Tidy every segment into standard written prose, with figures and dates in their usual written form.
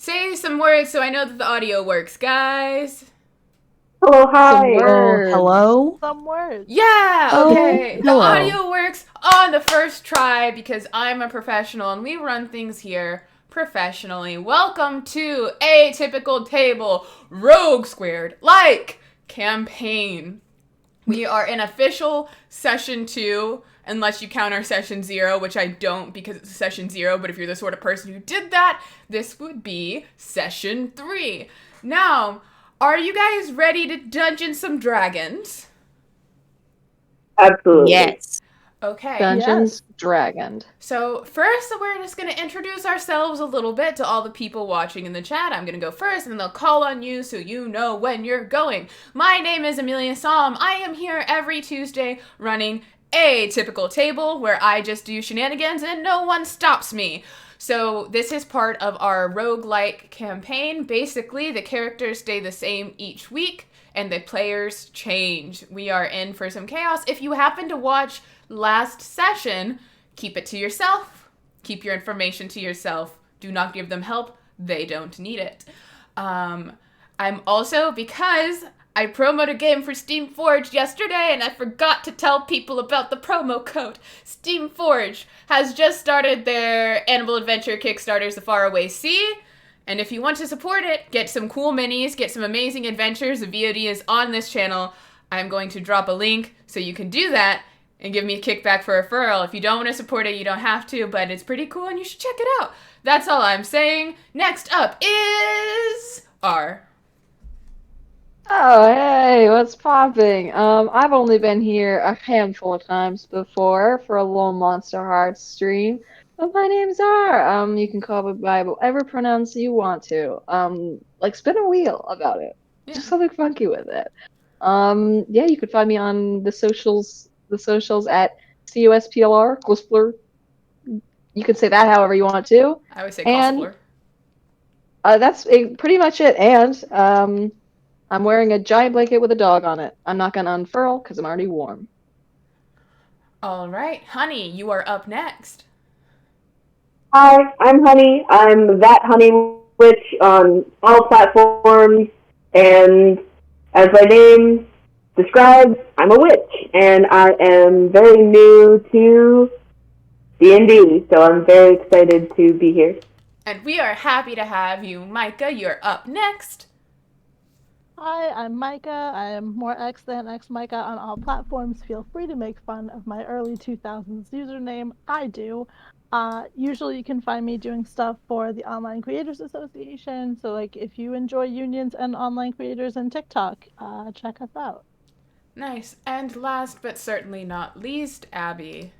Say some words so I know that the audio works, guys. Hello, Some hi. words. Hello? Some words. Yeah, Oh, okay. The hello. audio works on the first try because I'm a professional and we run things here professionally. Welcome to Atypical Table Rogue Squared Like campaign. We are in official session 2, unless you count our session 0, which I don't because it's session 0, but if you're the sort of person who did that, this would be session 3. Now, are you guys ready to Dungeon some Dragons? Absolutely. Yes. Okay. Dungeons Yes. Dragoned. So first, we're just going to introduce ourselves a little bit to all the people watching in the chat. I'm going to go first, and then they'll call on you so you know when you're going. My name is Amelia Salm. I am here every Tuesday running Atypical Table, where I just do shenanigans and no one stops me. So this is part of our roguelike campaign. Basically, the characters stay the same each week, and the players change. We are in for some chaos. If you happen to watch last session, keep it to yourself. Keep your information to yourself. Do not give them help. They don't need it. I'm also, because I promoted a game for Steam Forge yesterday and I forgot to tell people about the promo code. Steam Forge has just started their Animal Adventure Kickstarters, The Faraway Sea. And if you want to support it, get some cool minis, get some amazing adventures. The VOD is on this channel. I'm going to drop a link so you can do that and give me a kickback for a referral. If you don't want to support it, you don't have to, but it's pretty cool and you should check it out. That's all I'm saying. Next up is R. Oh, hey, what's popping? I've only been here a handful of times before for a little Monster Hearts stream, but my name's R. You can call me by whatever pronouns you want to. Like spin a wheel about it. Yeah. Do something funky with it. Yeah, you could find me on the socials at COSPLR, Cosplur. You can say that however you want to. I always say And Cosplor. That's pretty much it. And I'm wearing a giant blanket with a dog on it. I'm not gonna unfurl because I'm already warm. All right, Honey, you are up next. Hi, I'm Honey. I'm that Honey Witch on all platforms, and as my name describes, I'm a witch, and I am very new to D&D, so I'm very excited to be here. And we are happy to have you. Micah, you're up next. Hi, I'm Micah. I am more X than X Micah on all platforms. Feel free to make fun of my early 2000s username. I do. Usually you can find me doing stuff for the Online Creators Association. So like if you enjoy unions and online creators and TikTok, check us out. Nice. And last but certainly not least, Abby.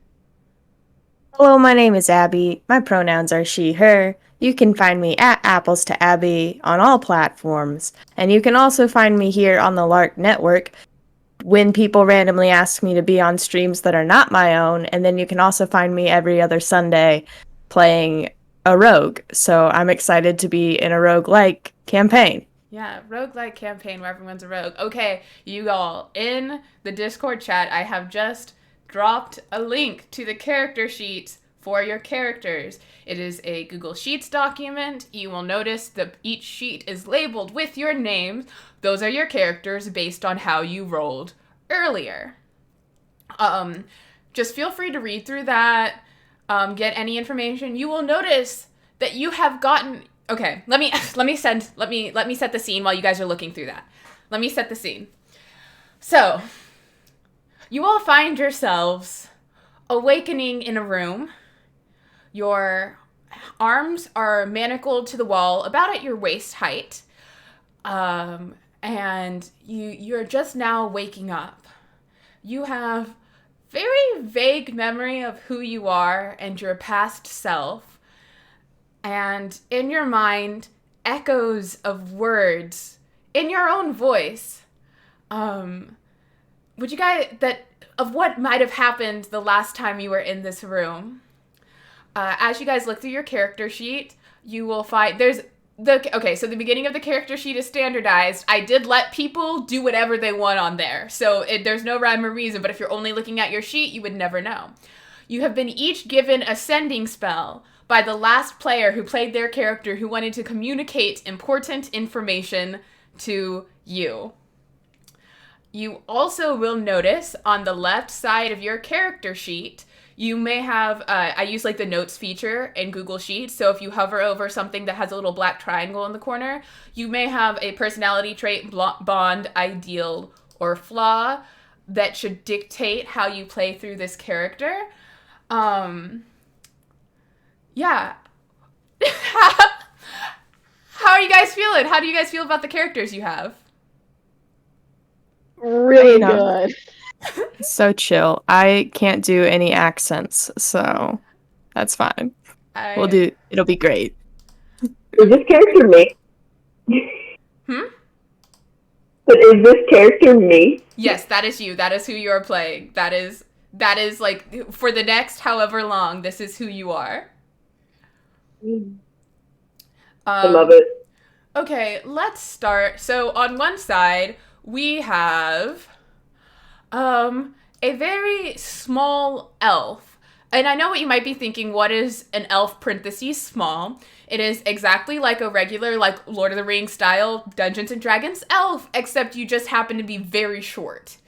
Hello, my name is Abby. My pronouns are she, her. You can find me at Apples to Abby on all platforms. And you can also find me here on the Lark Network when people randomly ask me to be on streams that are not my own. And then you can also find me every other Sunday playing a rogue. So I'm excited to be in a roguelike campaign. Yeah, roguelike campaign where everyone's a rogue. Okay, you all, in the Discord chat, I have just dropped a link to the character sheets for your characters. It is a Google Sheets document. You will notice that each sheet is labeled with your names. Those are your characters based on how you rolled earlier. Just feel free to read through that, get any information. You will notice that you have gotten... Okay, let me set the scene while you guys are looking through that. Let me set the scene. So, you all find yourselves awakening in a room. Your arms are manacled to the wall about at your waist height. And you're just now waking up. You have very vague memory of who you are and your past self. And in your mind, echoes of words in your own voice. Would you guys, of what might have happened the last time you were in this room? As you guys look through your character sheet, you will find so the beginning of the character sheet is standardized. I did let people do whatever they want on there. So there's no rhyme or reason, but if you're only looking at your sheet, you would never know. You have been each given a sending spell, by the last player who played their character who wanted to communicate important information to you. You also will notice on the left side of your character sheet, you may have, I use like the notes feature in Google Sheets, so if you hover over something that has a little black triangle in the corner, you may have a personality trait, bond, ideal, or flaw that should dictate how you play through this character. Yeah. How are you guys feeling? How do you guys feel about the characters you have? Really know. good. So chill. I can't do any accents, so that's fine. It'll be great. Is this character me? But is this character me? Yes, that is you. That is who you are playing. That is like for the next however long, this is who you are. I love it. Okay, let's start. So on one side, we have a very small elf. And I know what you might be thinking, what is an elf parentheses small? It is exactly like a regular, like, Lord of the Rings style Dungeons and Dragons elf, except you just happen to be very short.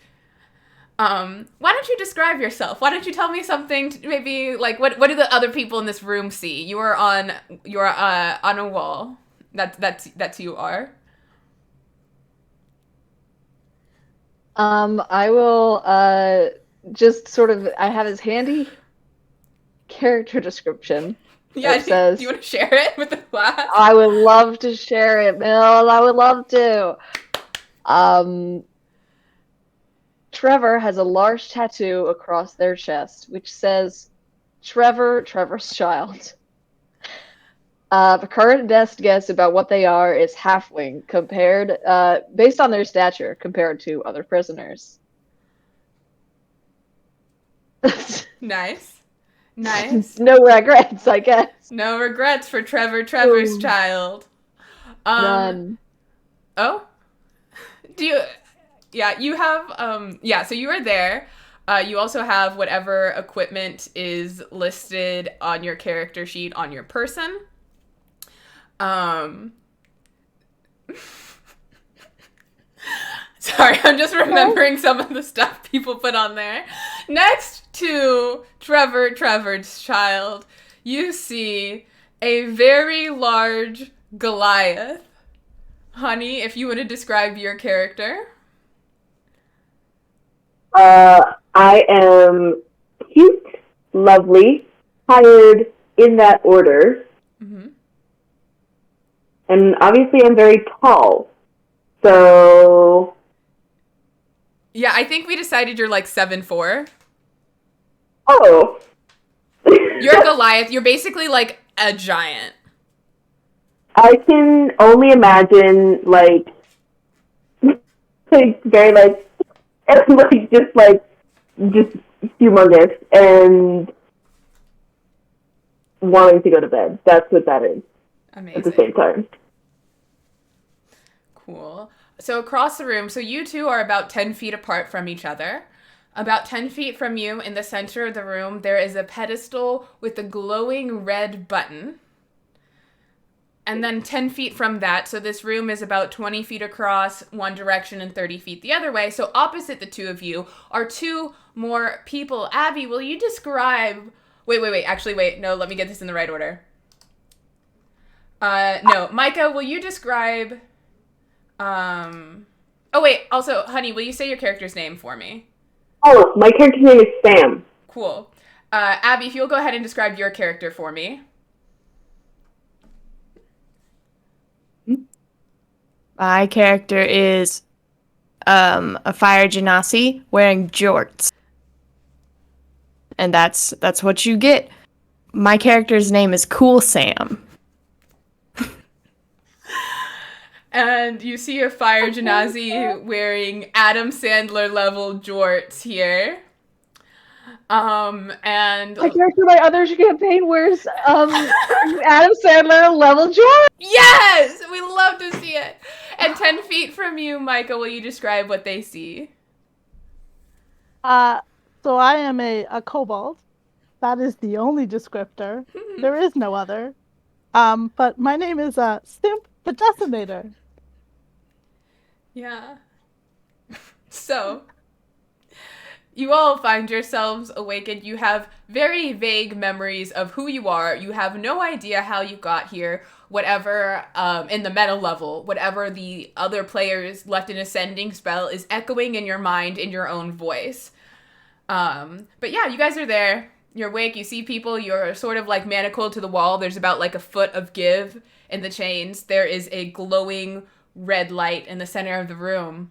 Why don't you describe yourself? Why don't you tell me something, maybe, like, what do the other people in this room see? You're on a wall. That's who you are. I will, just sort of, I have his handy character description. Yeah, says, do you want to share it with the class? I would love to share it, Mills. I would love to. Trevor has a large tattoo across their chest, which says, Trevor's child. The current best guess about what they are is halfling, compared, based on their stature, compared to other prisoners. Nice. No regrets, I guess. No regrets for Trevor's child. None. Oh? You have, so you are there. You also have whatever equipment is listed on your character sheet on your person. Sorry, I'm just remembering some of the stuff people put on there. Next to Trevor's child, you see a very large Goliath. Honey, if you want to describe your character. I am cute, lovely, tired in that order. Mm-hmm. And obviously I'm very tall. So... Yeah, I think we decided you're like 7'4". Oh. You're a Goliath. You're basically like a giant. I can only imagine, like very, like, just humongous and wanting to go to bed. That's what that is. Amazing. At the same time. Cool. So across the room, so you two are about 10 feet apart from each other. About 10 feet from you, in the center of the room, there is a pedestal with a glowing red button. And then 10 feet from that, so this room is about 20 feet across one direction and 30 feet the other way. So opposite the two of you are two more people. Abby, will you describe... Wait. No, let me get this in the right order. No. Micah, will you describe... Oh, wait. Also, honey, will you say your character's name for me? Oh, my character's name is Sam. Cool. Abby, if you'll go ahead and describe your character for me. My character is a fire genasi wearing jorts. And that's what you get. My character's name is Cool Sam. And you see a fire genasi wearing Adam Sandler level jorts here. And My character, my other campaign wears Adam Sandler level joy. yes, we love to see it. And 10 feet from you, Micah, will you describe what they see? So I am a kobold, That is the only descriptor. There is no other. But my name is Simp the Decimator. Yeah. So, you all find yourselves awakened. You have very vague memories of who you are. You have no idea how you got here. Whatever, in the meta level, whatever the other players left an ascending spell is echoing in your mind in your own voice. But yeah, you guys are there. You're awake, you see people, you're sort of like manacled to the wall. There's about like a foot of give in the chains. There is a glowing red light in the center of the room.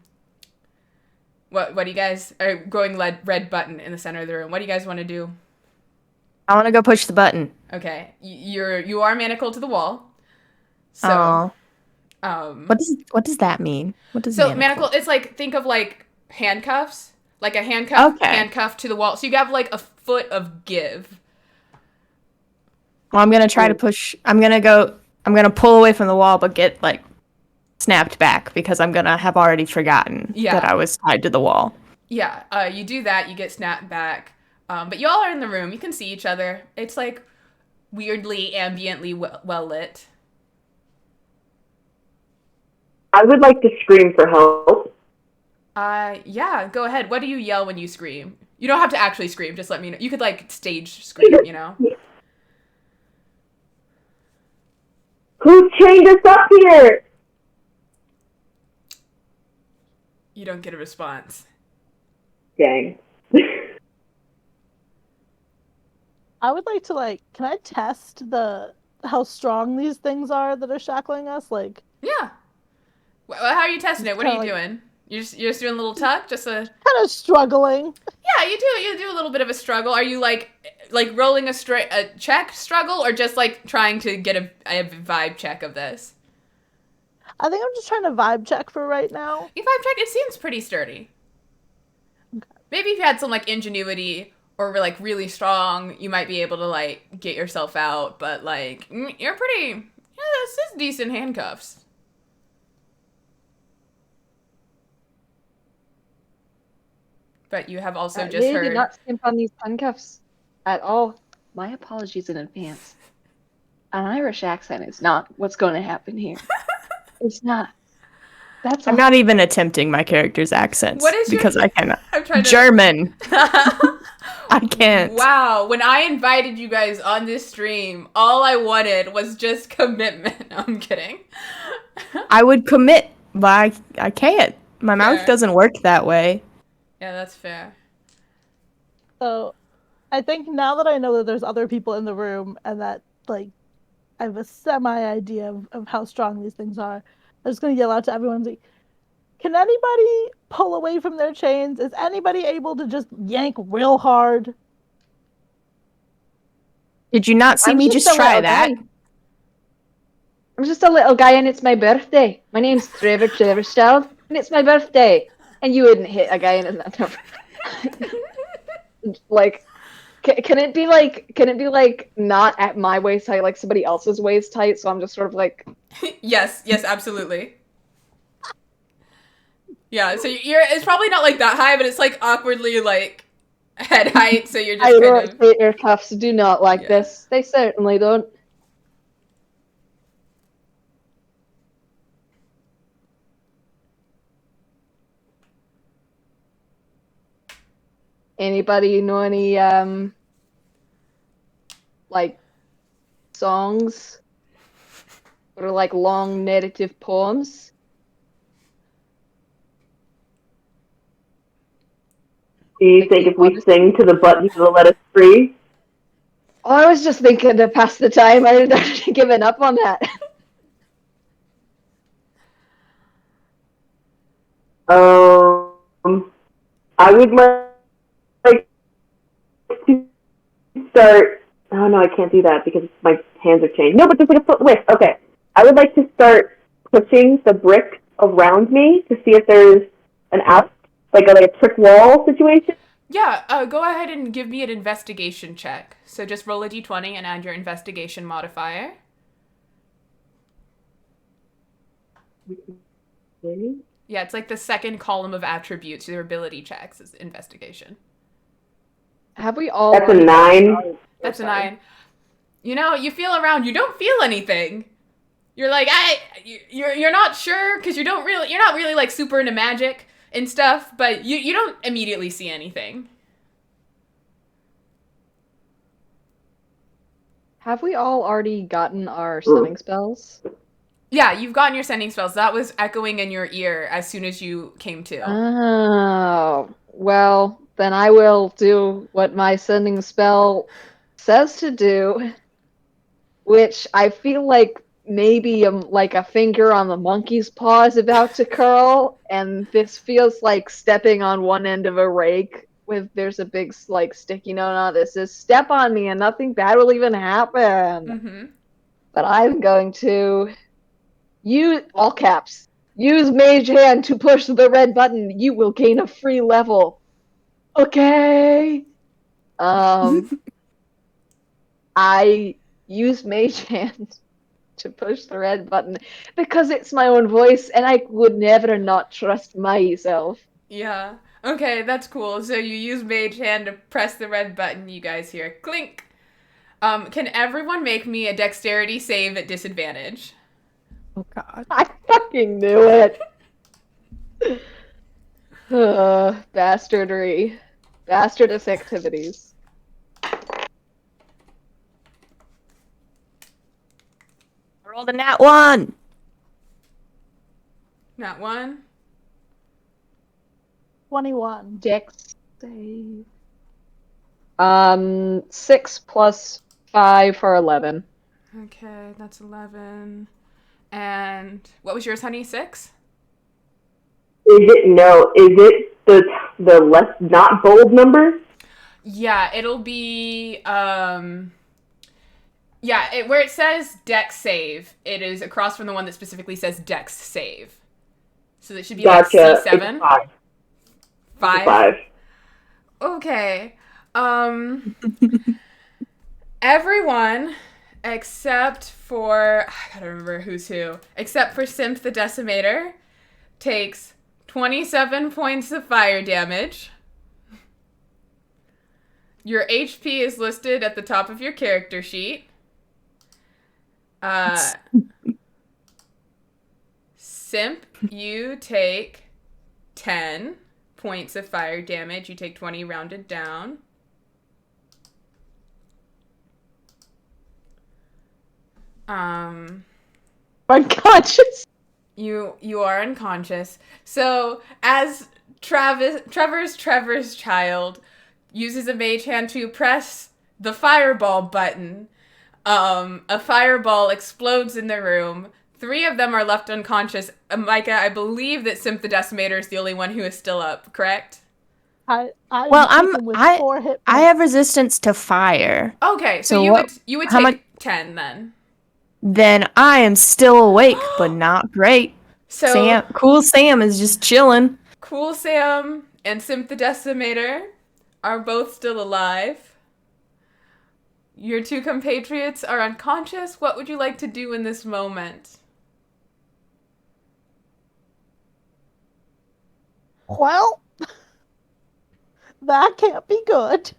What do you guys are going red button in the center of the room? What do you guys want to do? I want to go push the button. Okay. You are manacled to the wall. So Aw. What does that mean? What does so manacle? it's like, think of like handcuffs. Like a handcuff to the wall. So you have like a foot of give. Well, I'm gonna try to push. I'm gonna pull away from the wall, but get like snapped back because I'm gonna have already forgotten that I was tied to the wall. Yeah. You do that. You get snapped back. But you all are in the room. You can see each other. It's like weirdly, ambiently well lit. I would like to scream for help. Yeah, go ahead. What do you yell when you scream? You don't have to actually scream, just let me know. You could, like, stage scream, you know? Who chained us up here? You don't get a response. Dang. I would like to, can I test how strong these things are that are shackling us? Yeah. Well, how are you testing it? What are you doing? You're just doing a little tuck? Just a... Kind of struggling. Yeah, you do a little bit of a struggle. Are you, like rolling a check struggle, or just, like, trying to get a vibe check of this? I think I'm just trying to vibe check for right now. You vibe check? It seems pretty sturdy. Okay. Maybe if you had some, like, ingenuity or, like, really strong, you might be able to, like, get yourself out. But, like, you're pretty... Yeah, this is decent handcuffs. But you have also just heard... did not skimp on these handcuffs at all. My apologies in advance. An Irish accent is not what's going to happen here. It's not. I'm not even attempting my character's accents. What is because I cannot. I'm trying to... German. I can't. Wow, when I invited you guys on this stream, all I wanted was just commitment. No, I'm kidding. I would commit, but I can't. My mouth doesn't work that way. Yeah, that's fair. So, I think now that I know that there's other people in the room and that, I have a semi-idea of how strong these things are, I'm just going to yell out to everyone, can anybody pull away from their chains? Is anybody able to just yank real hard? Did you not see me just try that? I'm just a little guy and it's my birthday. My name's Trevor Trevorsteld and it's my birthday. And you wouldn't hit a guy and it's not can it be not at my waist height, like somebody else's waist height? So I'm just sort of like... Yes, absolutely. Yeah, so it's probably not like that high, but it's like awkwardly like head height, so you're just kind of... Your cuffs do not like this. They certainly don't. Anybody know any songs or long narrative poems? Do you think if we sing to the button, it'll let us free? Oh, I was just thinking to pass the time. I had given up on that. I would like to start... Oh, no, I can't do that because my hands are chained. No, but there's like a foot width. Okay. I would like to start pushing the brick around me to see if there's an out, like a trick wall situation. Yeah, go ahead and give me an investigation check. So just roll a d20 and add your investigation modifier. Really? Yeah, it's like the second column of attributes. Your ability checks is investigation. Have we all... That's a 9. That's a sorry. 9. You know, you feel around, you don't feel anything. You're like, you're not sure, because you're not really, like, super into magic and stuff, but you don't immediately see anything. Have we all already gotten our sending spells? Yeah, you've gotten your sending spells. That was echoing in your ear as soon as you came to. Oh, well, then I will do what my sending spell says to do, which I feel like maybe like a finger on the monkey's paw is about to curl, and this feels like stepping on one end of a rake with there's a big like sticky note on it that says "Step on me and nothing bad will even happen." Mm-hmm. But I'm going to use all caps. Use Mage Hand to push the red button. You will gain a free level. Okay. I use Mage Hand to push the red button because it's my own voice and I would never not trust myself. Yeah. Okay, that's cool. So you use Mage Hand to press the red button. You guys hear clink. Can everyone make me a dexterity save at disadvantage? Oh god. I fucking knew it. Bastardry. Bastardous activities. I rolled a nat 1. Not 1. 21. Dex save. 6 plus 5 for 11. Okay, that's 11. And what was yours, honey? 6? Is it the less not bold number? Yeah, it'll be where it says Dex save, it is across from the one that specifically says Dex save. So that should be Gotcha. like C7. It's 5. 5? 5. Okay. Everyone except for, I gotta remember who's who, except for Simp the Decimator takes 27 points of fire damage. Your HP is listed at the top of your character sheet. Simp, you take 10 points of fire damage. You take 20 rounded down. Unconscious. You are unconscious. So as Trevor's child uses a mage hand to press the fireball button, a fireball explodes in the room. 3 of them are left unconscious. Micah, I believe that Simp the Decimator is the only one who is still up, correct? I have resistance to fire. Okay, so you would how take much- 10 then. Then I am still awake, but not great. So Cool Sam is just chilling. Cool Sam and Simp the Decimator are both still alive. Your 2 compatriots are unconscious. What would you like to do in this moment? Well, that can't be good.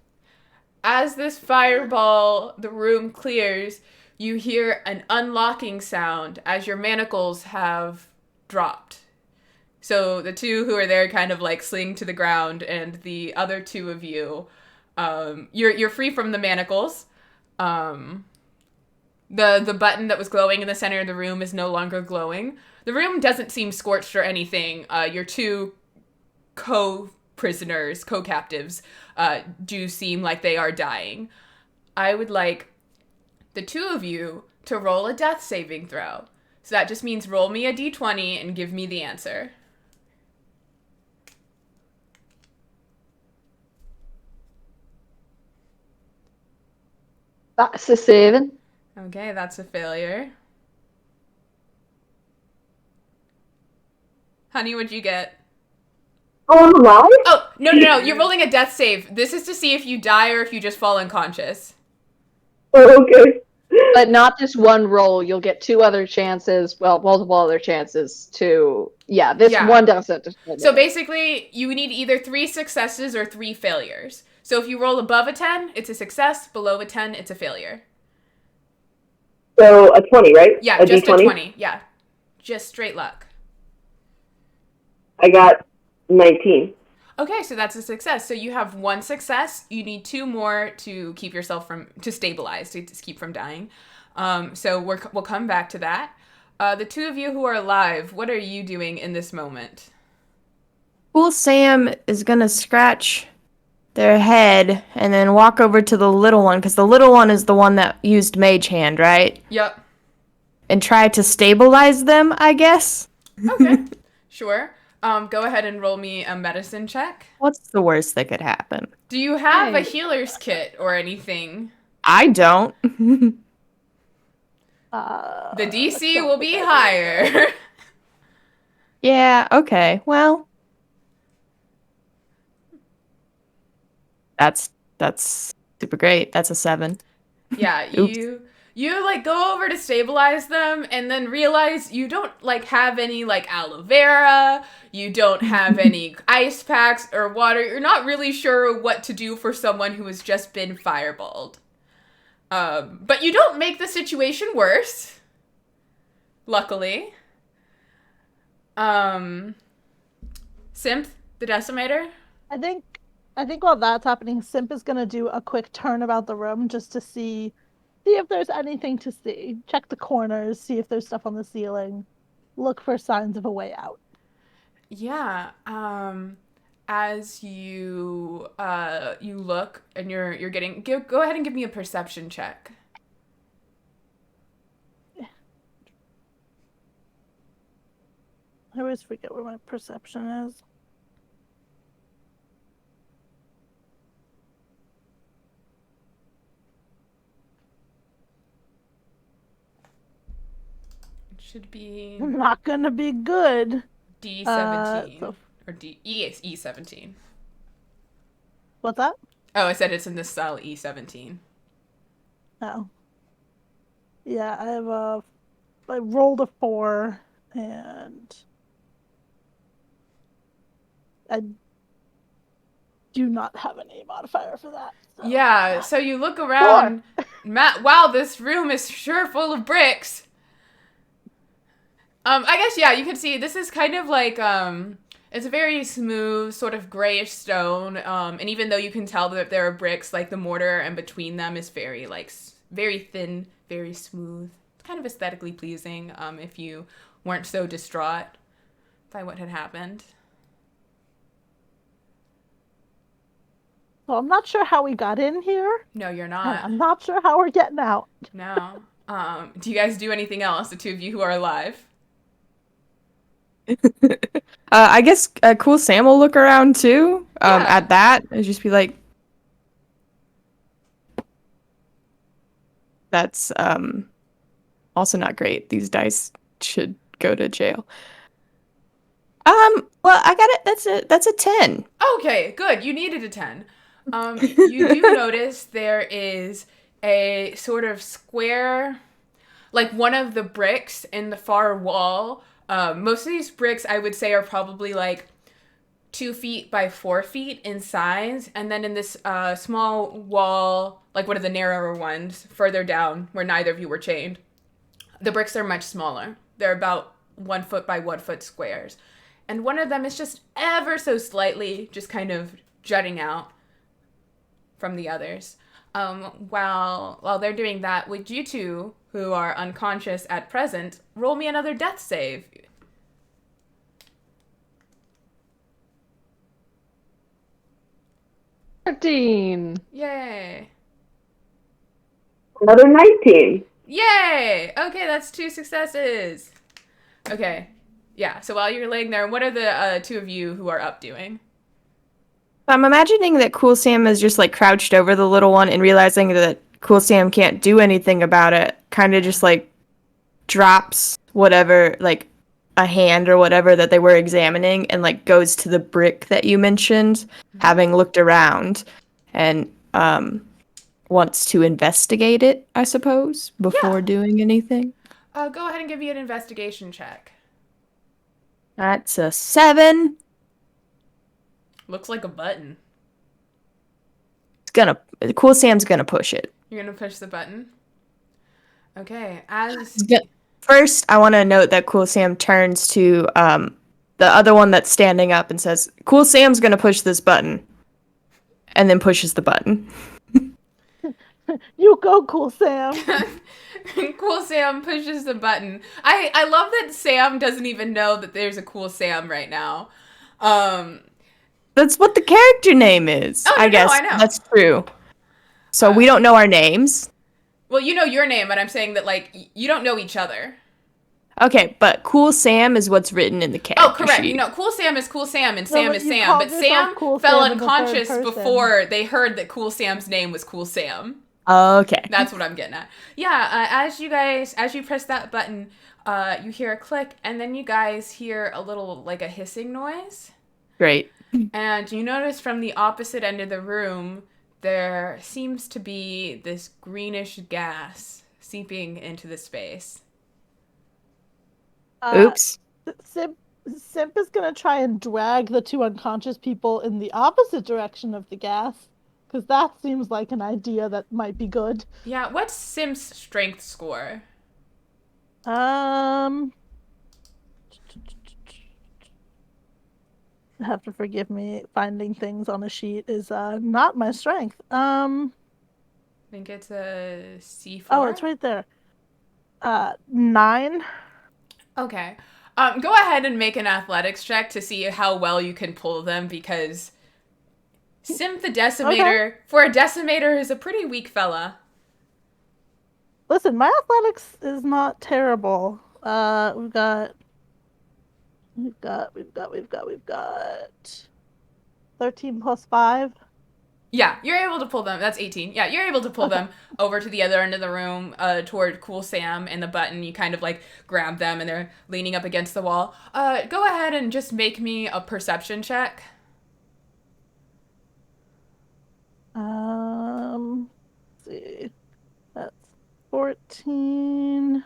As this fireball, the room clears, you hear an unlocking sound as your manacles have dropped. So the 2 who are there kind of like sling to the ground, and the other 2 of you, you're free from the manacles. The button that was glowing in the center of the room is no longer glowing. The room doesn't seem scorched or anything. Your 2 co-prisoners, co-captives, do seem like they are dying. I would like the 2 of you to roll a death saving throw. So that just means roll me a d20 and give me the answer. That's a 7. Okay, that's a failure. Honey, what'd you get? Oh, I'm alive? Oh, no. You're rolling a death save. This is to see if you die or if you just fall unconscious. Oh, okay. But not just one roll. You'll get 2 other chances. Well, multiple other chances to. One doesn't. So basically, you need either 3 successes or 3 failures. So if you roll above a 10, it's a success. Below a 10, it's a failure. So a 20, right? Yeah, A just D20? a 20. Yeah. Just straight luck. I got 19. Okay, so that's a success. So you have one success. You need 2 more to keep yourself to stabilize, to keep from dying. So we'll come back to that. The 2 of you who are alive, what are you doing in this moment? Cool Sam is gonna scratch their head and then walk over to the little one, because the little one is the one that used Mage Hand, right? Yep. And try to stabilize them, I guess. Okay. Sure. Go ahead and roll me a medicine check. What's the worst that could happen? Do you have a Hey. healer's kit or anything? I don't. The DC will be higher. Yeah, okay. Well, that's super great. That's a 7. Yeah, Oops. you like go over to stabilize them and then realize you don't like have any like aloe vera, you don't have any ice packs or water. You're not really sure what to do for someone who has just been fireballed. But you don't make the situation worse. Luckily. Simp, the decimator. I think while that's happening, Simp is gonna do a quick turn about the room just to see if there's anything to see. Check the corners, see if there's stuff on the ceiling. Look for signs of a way out. Yeah. As you you look and you're getting go ahead and give me a perception check. I always forget where my perception is. It should be Not gonna be good. D17 so- or E17. What's that? Oh, I said it's in this cell E17. Oh. Yeah, I rolled a 4 and I do not have any modifier for that. So. Yeah, so you look around. Wow, this room is sure full of bricks. I guess yeah, you can see this is kind of like it's a very smooth sort of grayish stone. And even though you can tell that there are bricks, like the mortar and between them is very like very thin, very smooth. It's kind of aesthetically pleasing. If you weren't so distraught by what had happened. So I'm not sure how we got in here. No, you're And not. I'm not sure how we're getting out. No. Do you guys do anything else? The 2 of you who are alive. I guess Cool Sam will look around too. Yeah. At that and just be like, that's also not great. These dice should go to jail. Well, I got it. That's a 10. Okay, good. You needed a 10. You do notice there is a sort of square, like one of the bricks in the far wall. Most of these bricks, I would say, are probably like 2 feet by 4 feet in size. And then in this small wall, like one of the narrower ones, further down, where neither of you were chained, the bricks are much smaller. They're about 1 foot by 1 foot squares. And one of them is just ever so slightly just kind of jutting out from the others. While they're doing that, would you 2, who are unconscious at present, roll me another death save? $13. Yay. Another 19. Yay! Okay, that's 2 successes. Okay. Yeah, so while you're laying there, what are the 2 of you who are up doing? I'm imagining that Cool Sam is just like crouched over the little one and realizing that Cool Sam can't do anything about it. Kind of just like drops whatever, like a hand or whatever that they were examining and like goes to the brick that you mentioned, having looked around, and wants to investigate it, I suppose, before doing anything. Go ahead and give me an investigation check. That's a 7. Looks like a button. Cool Sam's gonna push it. You're gonna push the button. Okay. First, I want to note that Cool Sam turns to the other one that's standing up and says, "Cool Sam's gonna push this button," and then pushes the button. You go, Cool Sam. Cool Sam pushes the button. I love that Sam doesn't even know that there's a Cool Sam right now. That's what the character name is. Oh, I guess I know. that's true. So we don't know our names. Well, you know your name, but I'm saying that, like, you don't know each other. Okay, but Cool Sam is what's written in the character Oh, correct. sheet. You know, Cool Sam is Cool Sam, and No, Sam but is you Sam. called But yourself Sam Cool fell Sam in the third unconscious person. before they heard that Cool Sam's name was Cool Sam. Okay. That's what I'm getting at. Yeah, as you press that button, you hear a click, and then you guys hear a little, like, a hissing noise. Great. And you notice from the opposite end of the room, there seems to be this greenish gas seeping into the space. Oops. Simp is gonna try and drag the two unconscious people in the opposite direction of the gas, because that seems like an idea that might be good. Yeah, what's Sim's strength score? Have to forgive me. Finding things on a sheet is not my strength. I think it's a C4. Oh, it's right there. 9. Okay. Go ahead and make an athletics check to see how well you can pull them, because Sim the Decimator, for a Decimator, is a pretty weak fella. Listen, my athletics is not terrible. We've got 13 plus 5. Yeah, you're able to pull them. That's 18. Yeah, you're able to pull them over to the other end of the room, toward Cool Sam and the button. You kind of, like, grab them, and they're leaning up against the wall. Go ahead and just make me a perception check. Let's see. That's 14.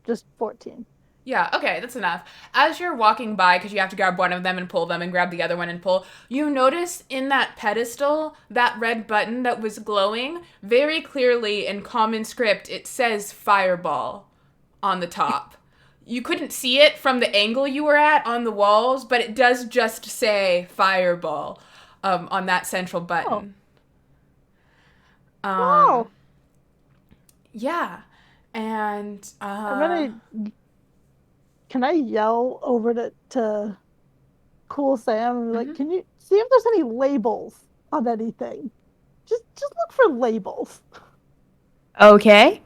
Just 14. Yeah, okay, that's enough. As you're walking by, because you have to grab one of them and pull them and grab the other one and pull, you notice in that pedestal, that red button that was glowing, very clearly in common script, it says Fireball on the top. You couldn't see it from the angle you were at on the walls, but it does just say Fireball on that central button. Wow. Yeah, and I'm gonna. Can I yell over to Cool Sam and be like, "Can you see if there's any labels on anything? Just look for labels." Okay.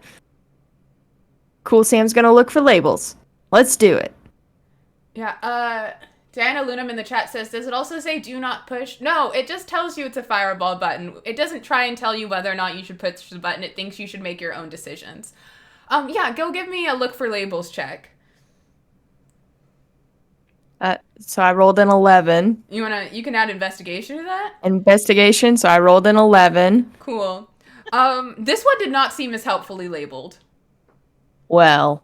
Cool Sam's gonna look for labels. Let's do it. Yeah, Diana Lunam in the chat says, does it also say do not push? No, it just tells you it's a Fireball button. It doesn't try and tell you whether or not you should push the button. It thinks you should make your own decisions. Yeah, go give me a look for labels check. So I rolled an 11. You can add investigation to that? Investigation, so I rolled an 11. Cool. This one did not seem as helpfully labeled. Well.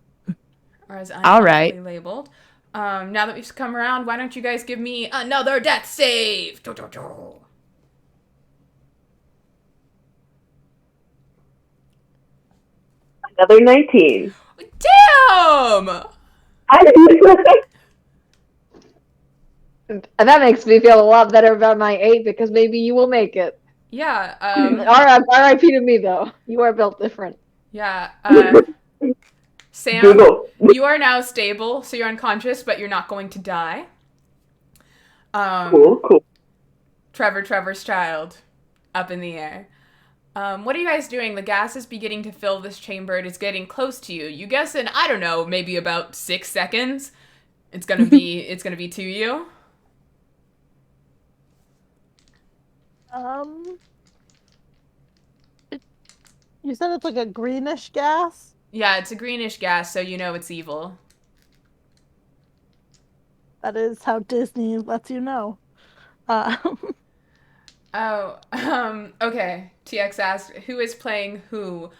Or as All right. labeled. Now that we've come around, why don't you guys give me another death save? Another 19. Damn! And that makes me feel a lot better about my 8 because maybe you will make it. Yeah, R.I.P. to me, though. You are built different. yeah, Sam, Google. you are now stable, so you're unconscious, but you're not going to die. Cool. Trevor's child, up in the air. What are you guys doing? The gas is beginning to fill this chamber. It is getting close to you. You guess in, I don't know, maybe about 6 seconds, it's gonna be to you. You said it's like a greenish gas? Yeah, it's a greenish gas, so you know it's evil. That is how Disney lets you know. Okay. TX asked, who is playing who?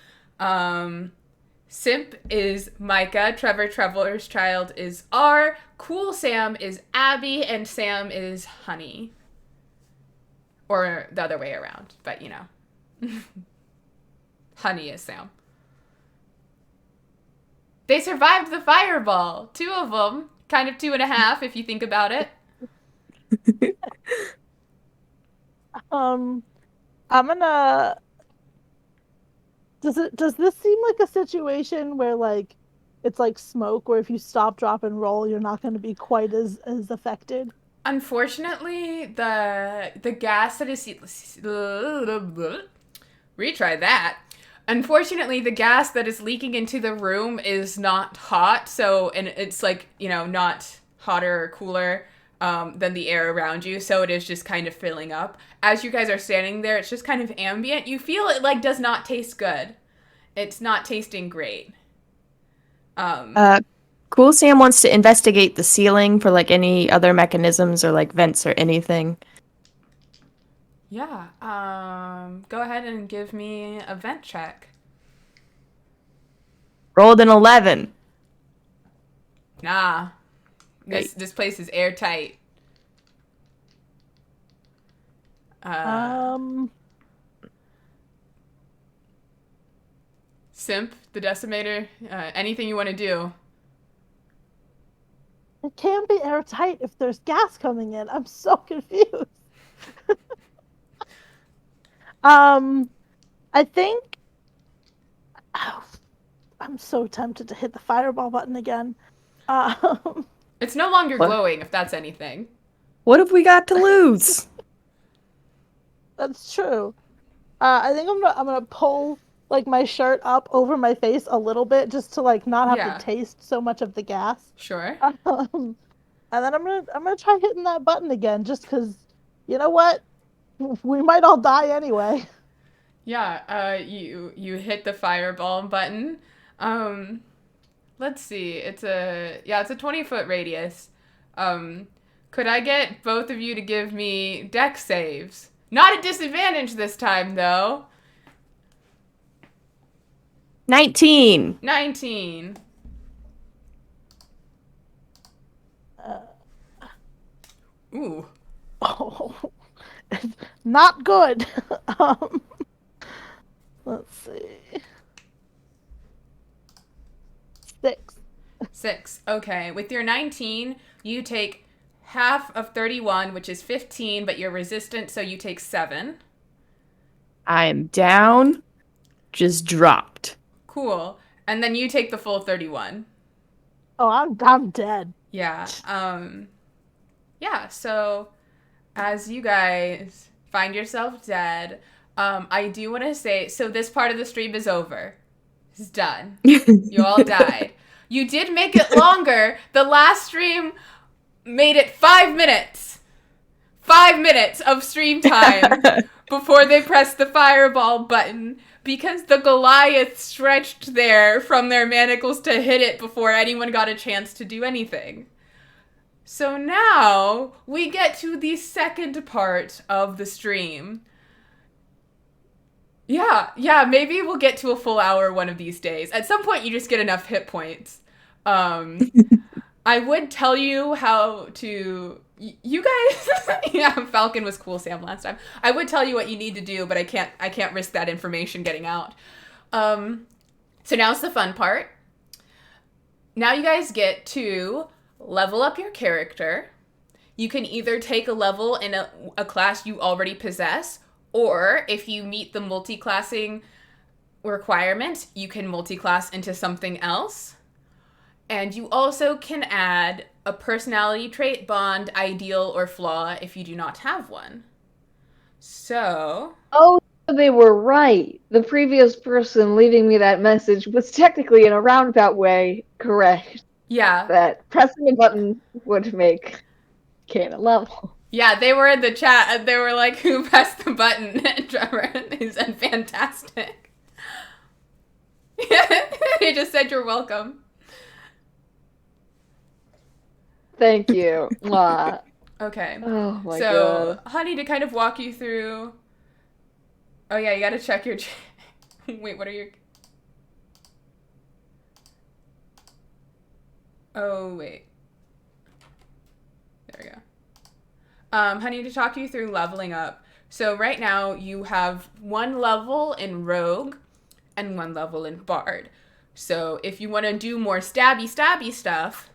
Simp is Micah, Trevor's child is R, Cool Sam is Abby, and Sam is Honey. Or the other way around, but you know. Honey is Sam. They survived the fireball. 2 of them. Kind of 2.5 if you think about it. I'm gonna. Does this seem like a situation where like it's like smoke, where if you stop, drop, and roll, you're not going to be quite as affected? Unfortunately, the gas that is retry that. Unfortunately, the gas that is leaking into the room is not hot, so and it's like, you know, not hotter or cooler than the air around you, so it is just kind of filling up. As you guys are standing there, it's just kind of ambient. You feel it like does not taste good. It's not tasting great. Cool Sam wants to investigate the ceiling for like any other mechanisms or like vents or anything. Yeah. Go ahead and give me a vent check. Rolled an 11. Nah. Great. This place is airtight. Simp, the decimator, anything you want to do. It can't be airtight if there's gas coming in. I'm so confused. I think. Oh, I'm so tempted to hit the fireball button again. It's no longer What? glowing, if that's anything. What have we got to lose? That's true. I think I'm gonna pull like my shirt up over my face a little bit just to like not have Yeah. to taste so much of the gas. Sure. And then I'm gonna try hitting that button again just because you know what? We might all die anyway. Yeah, you hit the fireball button. Let's see. It's a 20-foot radius. Could I get both of you to give me dex saves? Not a disadvantage this time, though. 19. 19. Ooh. Oh, not good. Let's see. 6. 6. Okay. With your 19, you take half of 31, which is 15, but you're resistant, so you take 7. I am down. Just dropped. Cool. And then you take the full 31. Oh, I'm dead. Yeah. Yeah, so as you guys find yourself dead, I do want to say, so this part of the stream is over. It's done. You all died. You did make it longer. The last stream made it 5 minutes. 5 minutes of stream time before they pressed the fireball button because the Goliath stretched there from their manacles to hit it before anyone got a chance to do anything. So now we get to the second part of the stream. Yeah, maybe we'll get to a full hour one of these days. At some point, you just get enough hit points. I would tell you how to... You guys... Yeah, Falcon was cool, Sam, last time. I would tell you what you need to do, but I can't risk that information getting out. So now's the fun part. Now you guys get to level up your character. You can either take a level in a class you already possess, or if you meet the multi-classing requirement, you can multi-class into something else. And you also can add a personality trait, bond, ideal, or flaw if you do not have one. So... Oh, they were right. The previous person leaving me that message was technically, in a roundabout way, correct. Yeah. That pressing a button would make Kane a level. Yeah, they were in the chat, and they were like, who pressed the button? And Trevor, he said, fantastic. He just said, you're welcome. Thank you. Mwah. Okay. Oh my So, god. Honey, to kind of walk you through... Oh yeah, you gotta check your... Wait, what are your... Oh, wait. There we go. Honey, to talk you through leveling up. So right now you have 1 level in Rogue and 1 level in Bard. So if you want to do more stabby stuff,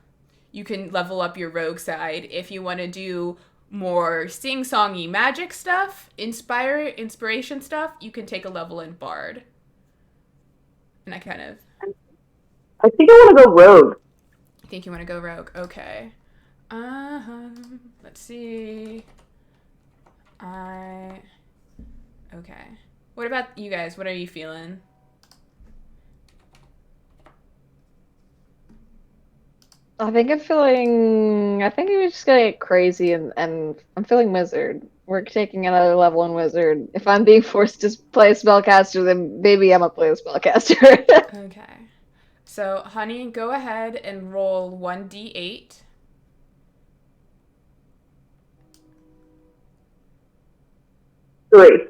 you can level up your Rogue side. If you want to do more sing-songy magic stuff, inspiration stuff, you can take a level in Bard. And I kind of... I think I want to go rogue. I think you want to go Rogue. Okay. Let's see. Okay. What about you guys? What are you feeling? I think I'm just gonna get crazy and I'm feeling wizard. We're taking another level in wizard. If I'm being forced to play a spellcaster, then maybe I'm gonna play a spellcaster. Okay. So, honey, go ahead and roll 1d8. Three.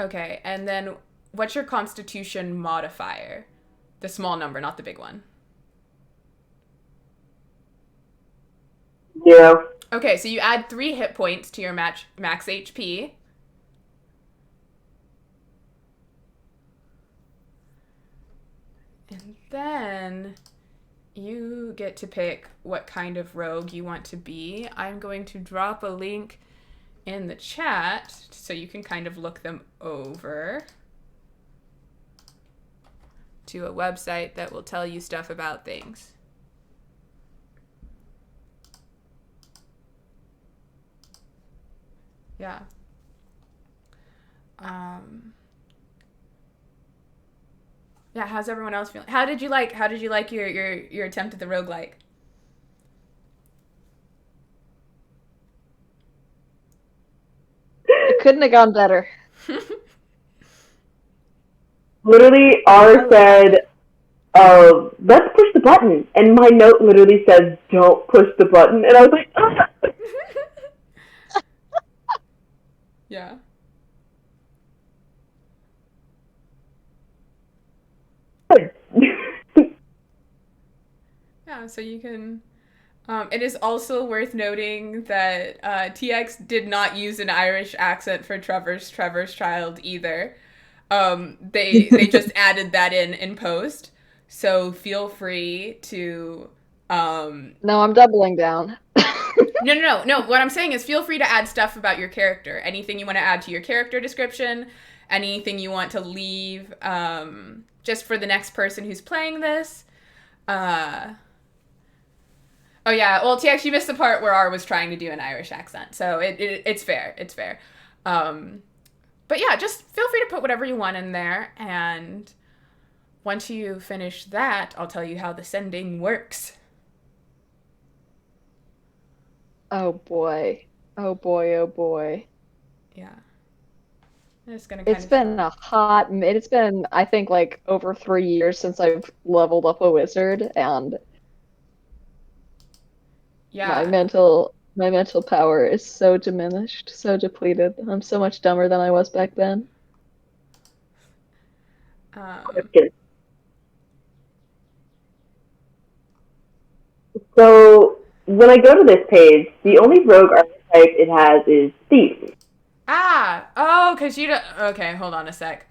Okay, and then what's your constitution modifier? The small number, not the big one. 0. Okay, so you add 3 hit points to your max HP. And then you get to pick what kind of rogue you want to be. I'm going to drop a link in the chat so you can kind of look them over to a website that will tell you stuff about things. Yeah. Yeah, how's everyone else feeling? How did you like your attempt at the roguelike? It couldn't have gone better. Literally, R said, let's push the button. And my note literally says, don't push the button. And I was like, ah! Yeah. Yeah, so you can... it is also worth noting that TX did not use an Irish accent for Trevor's child either. They just added that in post. So feel free to... No, I'm doubling down. No. What I'm saying is feel free to add stuff about your character. Anything you want to add to your character description, anything you want to leave just for the next person who's playing this. Oh yeah, well TX, you missed the part where R was trying to do an Irish accent, so it's fair. It's fair. But yeah, just feel free to put whatever you want in there, and once you finish that, I'll tell you how the sending works. Oh boy. Oh boy, oh boy. Yeah. It's been, I think, like over 3 years since I've leveled up a wizard, and yeah. my mental power is so diminished, so depleted. I'm so much dumber than I was back then. So, when I go to this page, the only rogue archetype it has is thief. Oh, because you don't... Okay, hold on a sec.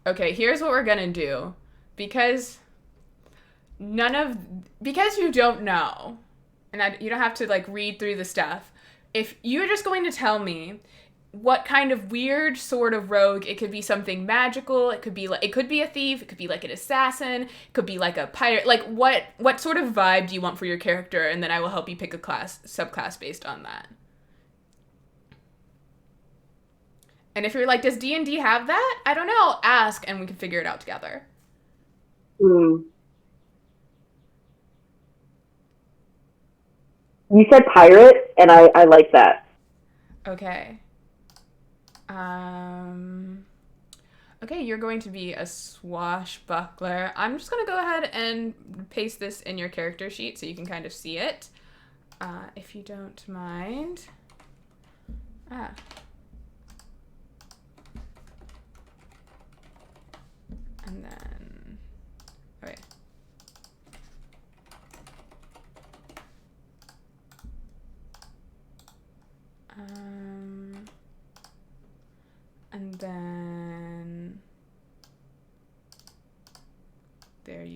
Okay, here's what we're gonna do. Because you don't know, and you don't have to, like, read through the stuff. If you're just going to tell me what kind of weird sort of rogue, it could be something magical, it could be a thief, it could be like an assassin, it could be like a pirate, like what sort of vibe do you want for your character, and then I will help you pick a subclass based on that. And if you're like, does D&D have that? I don't know, ask and we can figure it out together. You said pirate, and I like that. Okay. Okay, you're going to be a swashbuckler. I'm just going to go ahead and paste this in your character sheet so you can kind of see it, if you don't mind. And then, okay.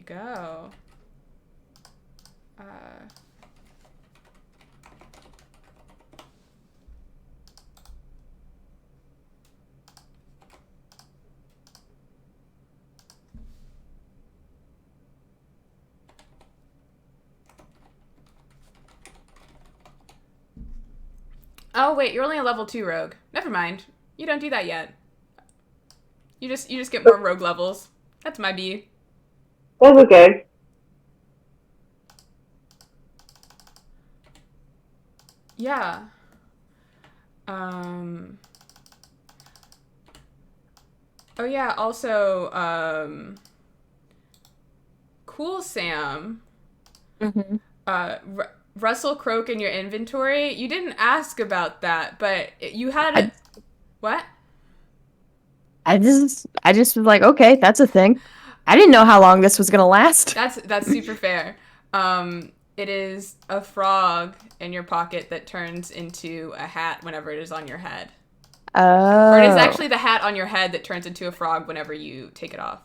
go. Oh wait, you're only a level 2 rogue. Never mind. You don't do that yet. You just get more rogue levels. That's my B. That's okay. Yeah. Oh yeah, also, Cool Sam. Russell Croak in your inventory. You didn't ask about that, but you had what? I just was like, okay, that's a thing. I didn't know how long this was gonna last. That's super fair. It is a frog in your pocket that turns into a hat whenever it is on your head. Oh. Or it is actually the hat on your head that turns into a frog whenever you take it off.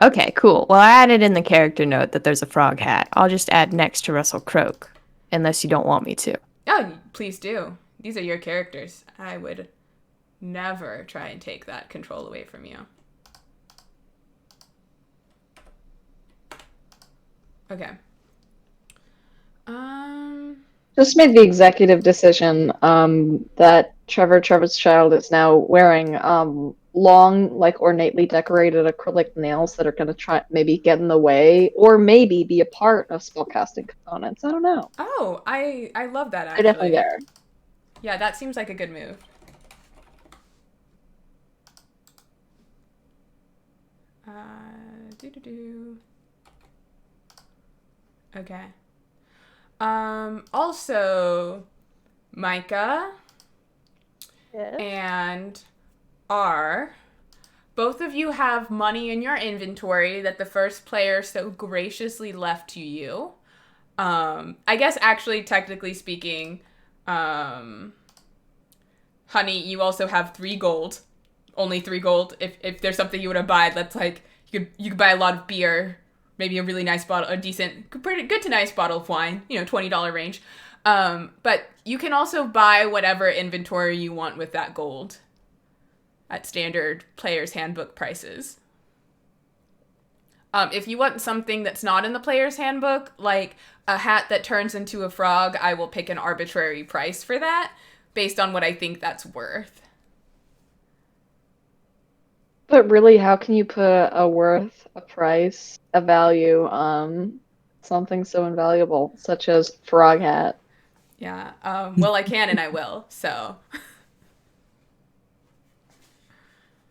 Okay, cool. Well, I added in the character note that there's a frog hat. I'll just add next to Russell Croak, unless you don't want me to. Oh, please do. These are your characters. I would never try and take that control away from you. Okay. Just made the executive decision that Trevor's Child is now wearing long, like ornately decorated acrylic nails that are going to try maybe get in the way or maybe be a part of spellcasting components. I don't know. Oh, I love that They're actually. definitely there. Yeah, that seems like a good move. Okay. Also, Micah Yes. and R, both of you have money in your inventory that the first player so graciously left to you. I guess actually, technically speaking, Honey, you also have 3 gold. Only 3 gold. If there's something you want to buy, that's like you could buy a lot of beer, maybe a really nice bottle, a decent, pretty good to nice bottle of wine, $20 range. But you can also buy whatever inventory you want with that gold at standard player's handbook prices. If you want something that's not in the player's handbook, like a hat that turns into a frog, I will pick an arbitrary price for that based on what I think that's worth. But really, how can you put a worth, a price, a value on something so invaluable, such as frog hat? Yeah, well, I can and I will, so.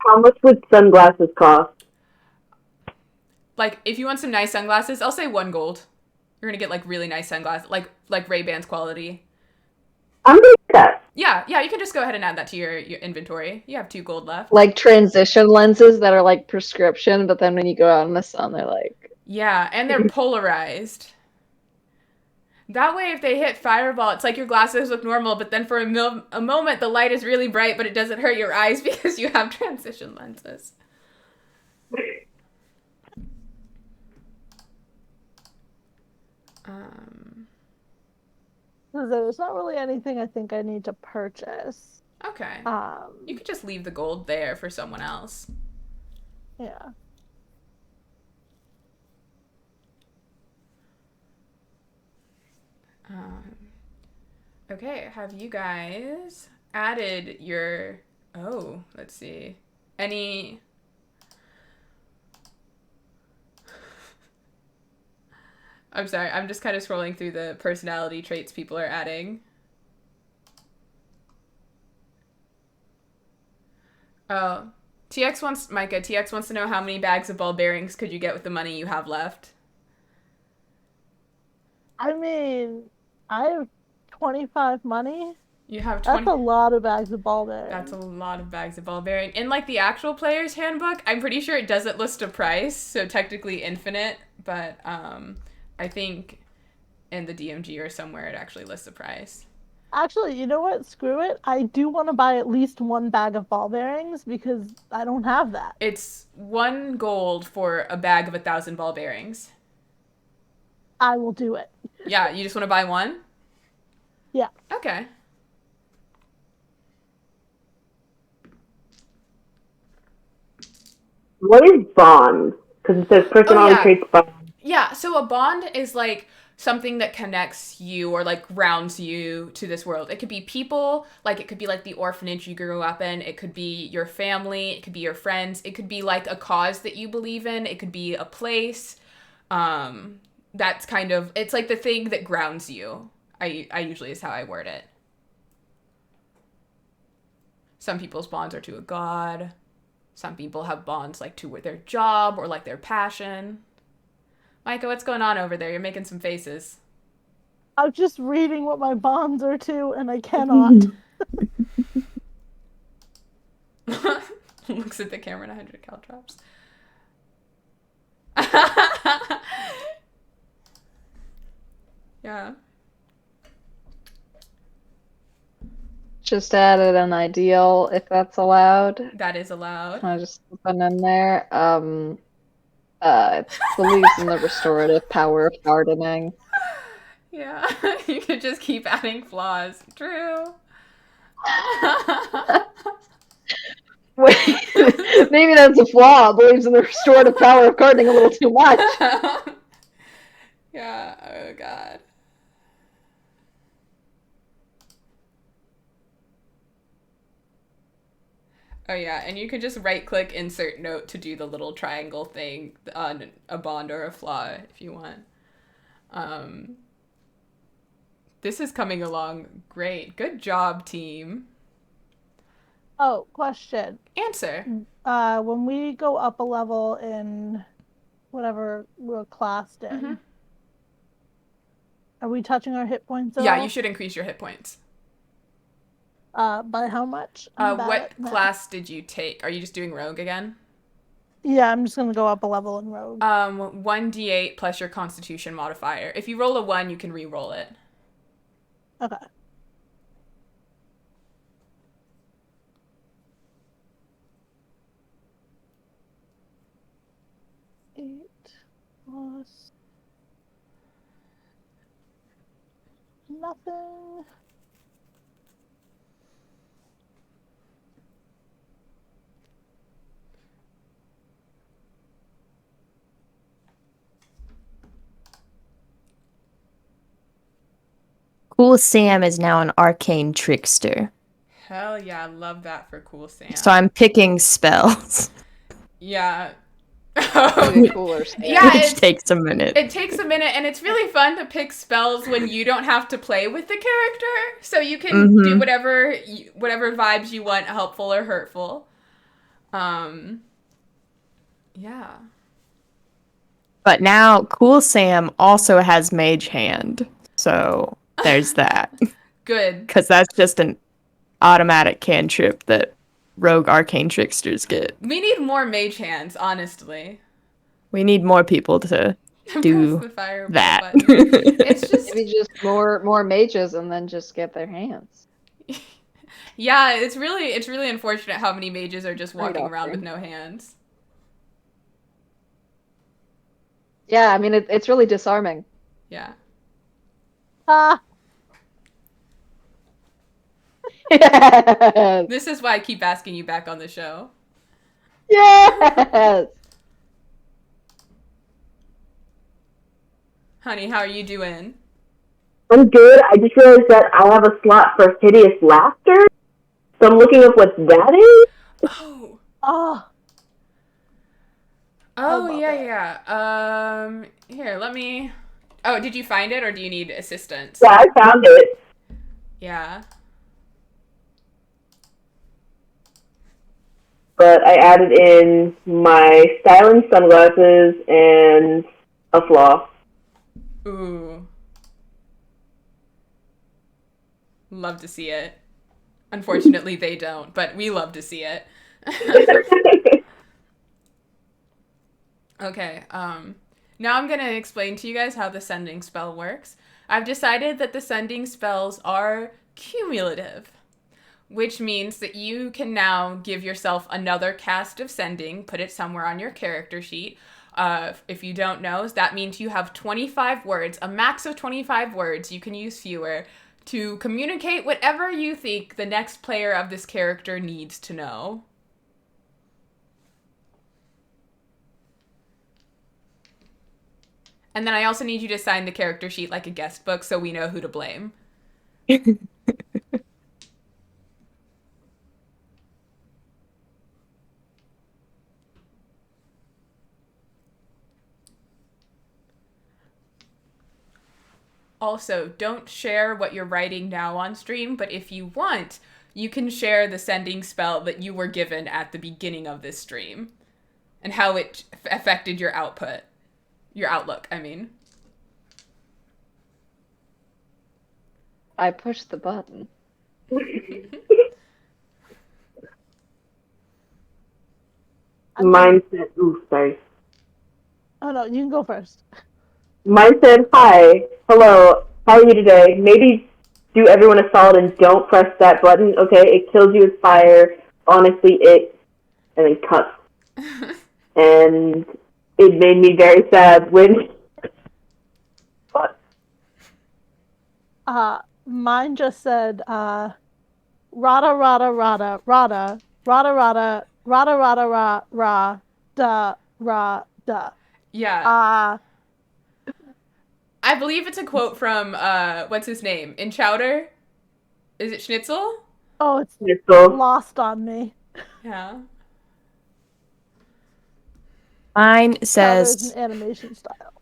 How much would sunglasses cost? Like, if you want some nice sunglasses, I'll say 1 gold. You're gonna get, like, really nice sunglasses, like Ray-Bans quality. I'm gonna do that. Yeah, you can just go ahead and add that to your inventory. You have 2 gold left. Like transition lenses that are like prescription, but then when you go out in the sun, they're like... Yeah, and they're polarized. That way, if they hit fireball, it's like your glasses look normal, but then for a moment, the light is really bright, but it doesn't hurt your eyes because you have transition lenses. There's not really anything I think I need to purchase. Okay. You could just leave the gold there for someone else. Yeah. Okay, have you guys added your... Oh, let's see. Any... I'm sorry, I'm just kind of scrolling through the personality traits people are adding. Oh, Micah, TX wants to know how many bags of ball bearings could you get with the money you have left? I mean, I have 25 money. You have 20... That's a lot of bags of ball bearings. That's a lot of bags of ball bearing. In, like, the actual player's handbook, I'm pretty sure it doesn't list a price, so technically infinite, but, I think in the DMG or somewhere it actually lists a price. Actually, you know what? Screw it. I do want to buy at least one bag of ball bearings because I don't have that. It's 1 gold for a bag of 1,000 ball bearings. I will do it. Yeah, you just want to buy one? Yeah. Okay. What is bond? Because it says personality traits bond. Yeah, so a bond is like something that connects you or like grounds you to this world. It could be people, like it could be like the orphanage you grew up in. It could be your family. It could be your friends. It could be like a cause that you believe in. It could be a place. That's kind of, it's like the thing that grounds you. I usually is how I word it. Some people's bonds are to a god. Some people have bonds like to their job or like their passion. Micah, what's going on over there? You're making some faces. I'm just reading what my bonds are to, and I cannot. Looks at the camera in 100 caltrops. Yeah. Just added an ideal, if that's allowed. That is allowed. I just put in there. It believes in the restorative power of gardening. Yeah. You could just keep adding flaws. True. Wait, maybe that's a flaw. Believes in the restorative power of gardening a little too much. Yeah. Oh, God. Oh yeah, and you could just right-click insert note to do the little triangle thing on a bond or a flaw if you want. This is coming along great. Good job, team. Oh, question. Answer. When we go up a level in whatever we're classed in, are we touching our hit points at all? Yeah, you should increase your hit points. By how much? What class did you take? Are you just doing rogue again? Yeah, I'm just gonna go up a level in rogue. 1d8 plus your constitution modifier. If you roll a 1, you can re-roll it. Okay. Plus nothing. Cool Sam is now an arcane trickster. Hell yeah, I love that for Cool Sam. So I'm picking spells. Yeah. Cooler Sam. Yeah, Which takes a minute. It takes a minute, and it's really fun to pick spells when you don't have to play with the character, so you can do whatever vibes you want, helpful or hurtful. Yeah. But now Cool Sam also has Mage Hand, so there's that. Good. Because that's just an automatic cantrip that rogue arcane tricksters get. We need more mage hands, honestly. We need more people to do Press the fireball that. button. It's just Maybe just more mages and then just get their hands. yeah, it's really unfortunate how many mages are just walking around with no hands. Yeah, I mean it's really disarming. Yeah. Yes. This is why I keep asking you back on the show. Yes. Honey, how are you doing? I'm good. I just realized that I have a slot for hideous laughter, so I'm looking up what that is. Oh. Oh. Oh, yeah. Here, let me... Oh, did you find it, or do you need assistance? Yeah, I found it. Yeah. But I added in my styling sunglasses and a flaw. Ooh. Love to see it. Unfortunately, they don't, but we love to see it. Okay, now I'm gonna explain to you guys how the sending spell works. I've decided that the sending spells are cumulative, which means that you can now give yourself another cast of sending, put it somewhere on your character sheet. If you don't know, that means you have 25 words, a max of 25 words. You can use fewer to communicate whatever you think the next player of this character needs to know. And then I also need you to sign the character sheet like a guest book so we know who to blame. Also, don't share what you're writing now on stream, but if you want, you can share the sending spell that you were given at the beginning of this stream and how it affected your output. Your outlook, I mean. I pushed the button. Mine said, ooh, sorry. Oh no, you can go first. Mine said, hi, hello, how are you today? Maybe do everyone a solid and don't press that button, okay? It kills you with fire. Honestly, and then cuts. And it made me very sad when... Mine just said, rada rada rada rada rada rada rada rada ra ra da ra da. Yeah. I believe it's a quote from, what's his name? In Chowder? Is it Schnitzel? Oh, it's Schnitzel. lost on me. Yeah. Mine Chowder says, is an animation style.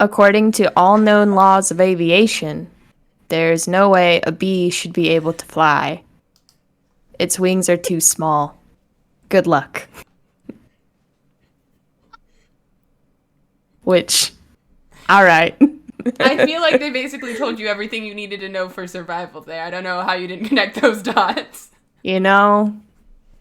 according to all known laws of aviation, there's no way a bee should be able to fly. Its wings are too small. Good luck. Which, alright. I feel like they basically told you everything you needed to know for survival there. I don't know how you didn't connect those dots. You know,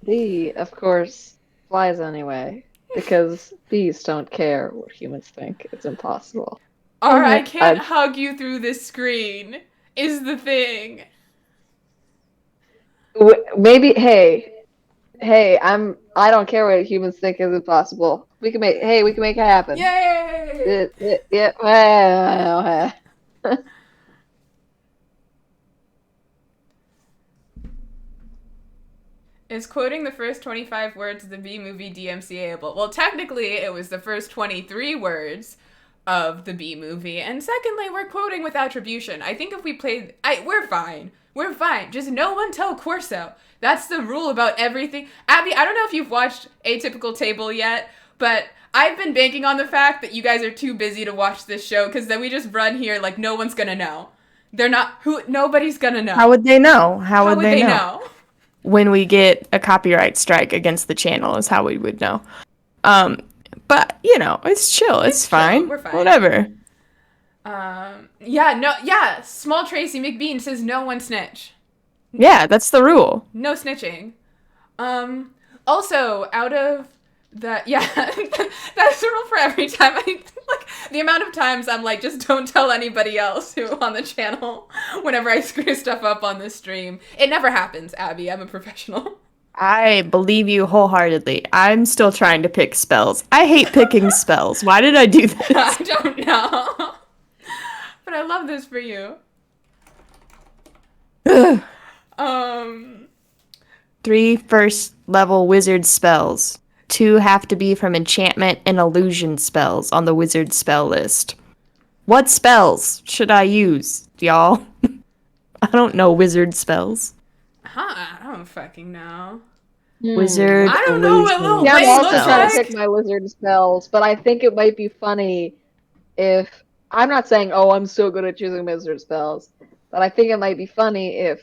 Bee, of course, flies anyway. Because bees don't care what humans think. It's impossible. Or I can't I've- hug you through this screen, is the thing. Maybe, hey, I don't care what humans think is impossible. We can make it happen. Yay! Yeah. Is quoting the first 25 words of the B movie DMCA-able? Well, technically, it was the first 23 words of the B movie. And secondly, we're quoting with attribution. I think if we played... we're fine. We're fine. Just no one tell Corso. That's the rule about everything. Abby, I don't know if you've watched Atypical Table yet, but I've been banking on the fact that you guys are too busy to watch this show, because then we just run here like no one's gonna know. Nobody's gonna know. how would they know? How would they know? know? When we get a copyright strike against the channel is how we would know. But, you know, it's chill. It's fine. Chill. We're fine. Whatever. Small Tracy McBean says no one snitch. Yeah, that's the rule. No snitching. Also, out of the, that's the rule for every time. The amount of times I'm like, just don't tell anybody else who on the channel whenever I screw stuff up on the stream. It never happens, Abby. I'm a professional. I believe you wholeheartedly. I'm still trying to pick spells. I hate picking spells. Why did I do this? I don't know. But I love this for you. 3 first level wizard spells. 2 have to be from enchantment and illusion spells on the wizard spell list. What spells should I use, y'all? I don't know wizard spells. I don't fucking know. Wizard I don't know what illusion little Yeah, I'm Wait, also looks trying like- to pick my wizard spells, but I think it might be funny if I'm not saying, oh, I'm so good at choosing wizard spells, but I think it might be funny if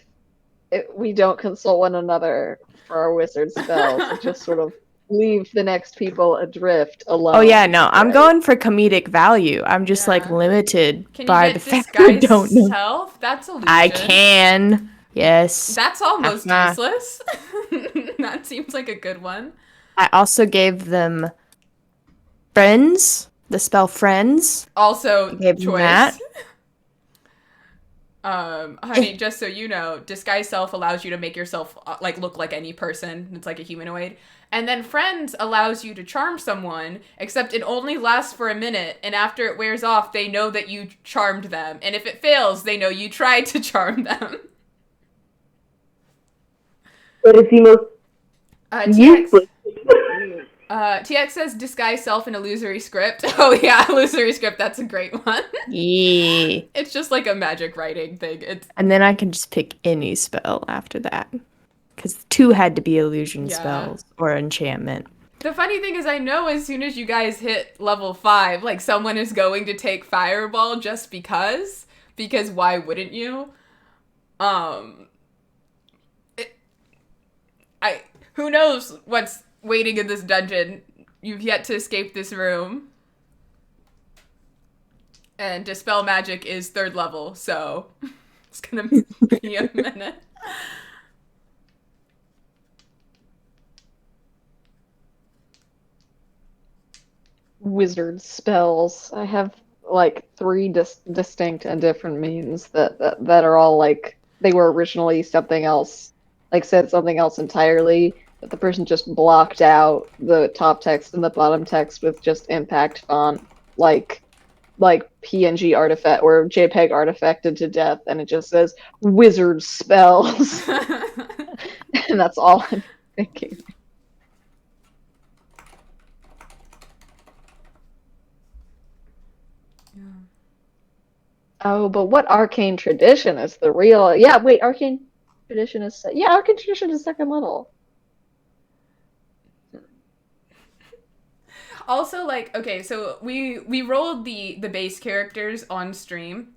we don't consult one another for our wizard spells and just sort of leave the next people adrift alone. Oh yeah, no, I'm Right. going for comedic value. I'm just like Yeah. limited Can by you the get fact I disguise don't know. self? That's illusion. I can. Yes. That's almost Uh-huh. useless. That seems like a good one. I also gave them friends, the spell friends. Also, Gave them choice. that. Honey, just so you know, disguise self allows you to make yourself like look like any person. It's like a humanoid. And then friends allows you to charm someone, except it only lasts for a minute, and after it wears off, they know that you charmed them. And if it fails, they know you tried to charm them. But it's the most useless. TX says disguise self in illusory script. Oh yeah, illusory script, that's a great one. Yeah. It's just like a magic writing thing. And then I can just pick any spell after that. Because 2 had to be illusion Yeah. spells or enchantment. The funny thing is I know as soon as you guys hit level 5, like someone is going to take Fireball just because why wouldn't you? Who knows what's waiting in this dungeon. You've yet to escape this room. And Dispel Magic is 3rd level, so it's gonna be a minute. Wizard spells. I have like 3 distinct and different means that are all like they were originally something else, like said something else entirely, but the person just blocked out the top text and the bottom text with just impact font, like PNG artifact or JPEG artifacted to death, and it just says wizard spells, and that's all I'm thinking. Oh, but what arcane tradition is the real? Yeah, wait, arcane tradition is arcane tradition is 2nd level. Also, like, okay, so we rolled the base characters on stream,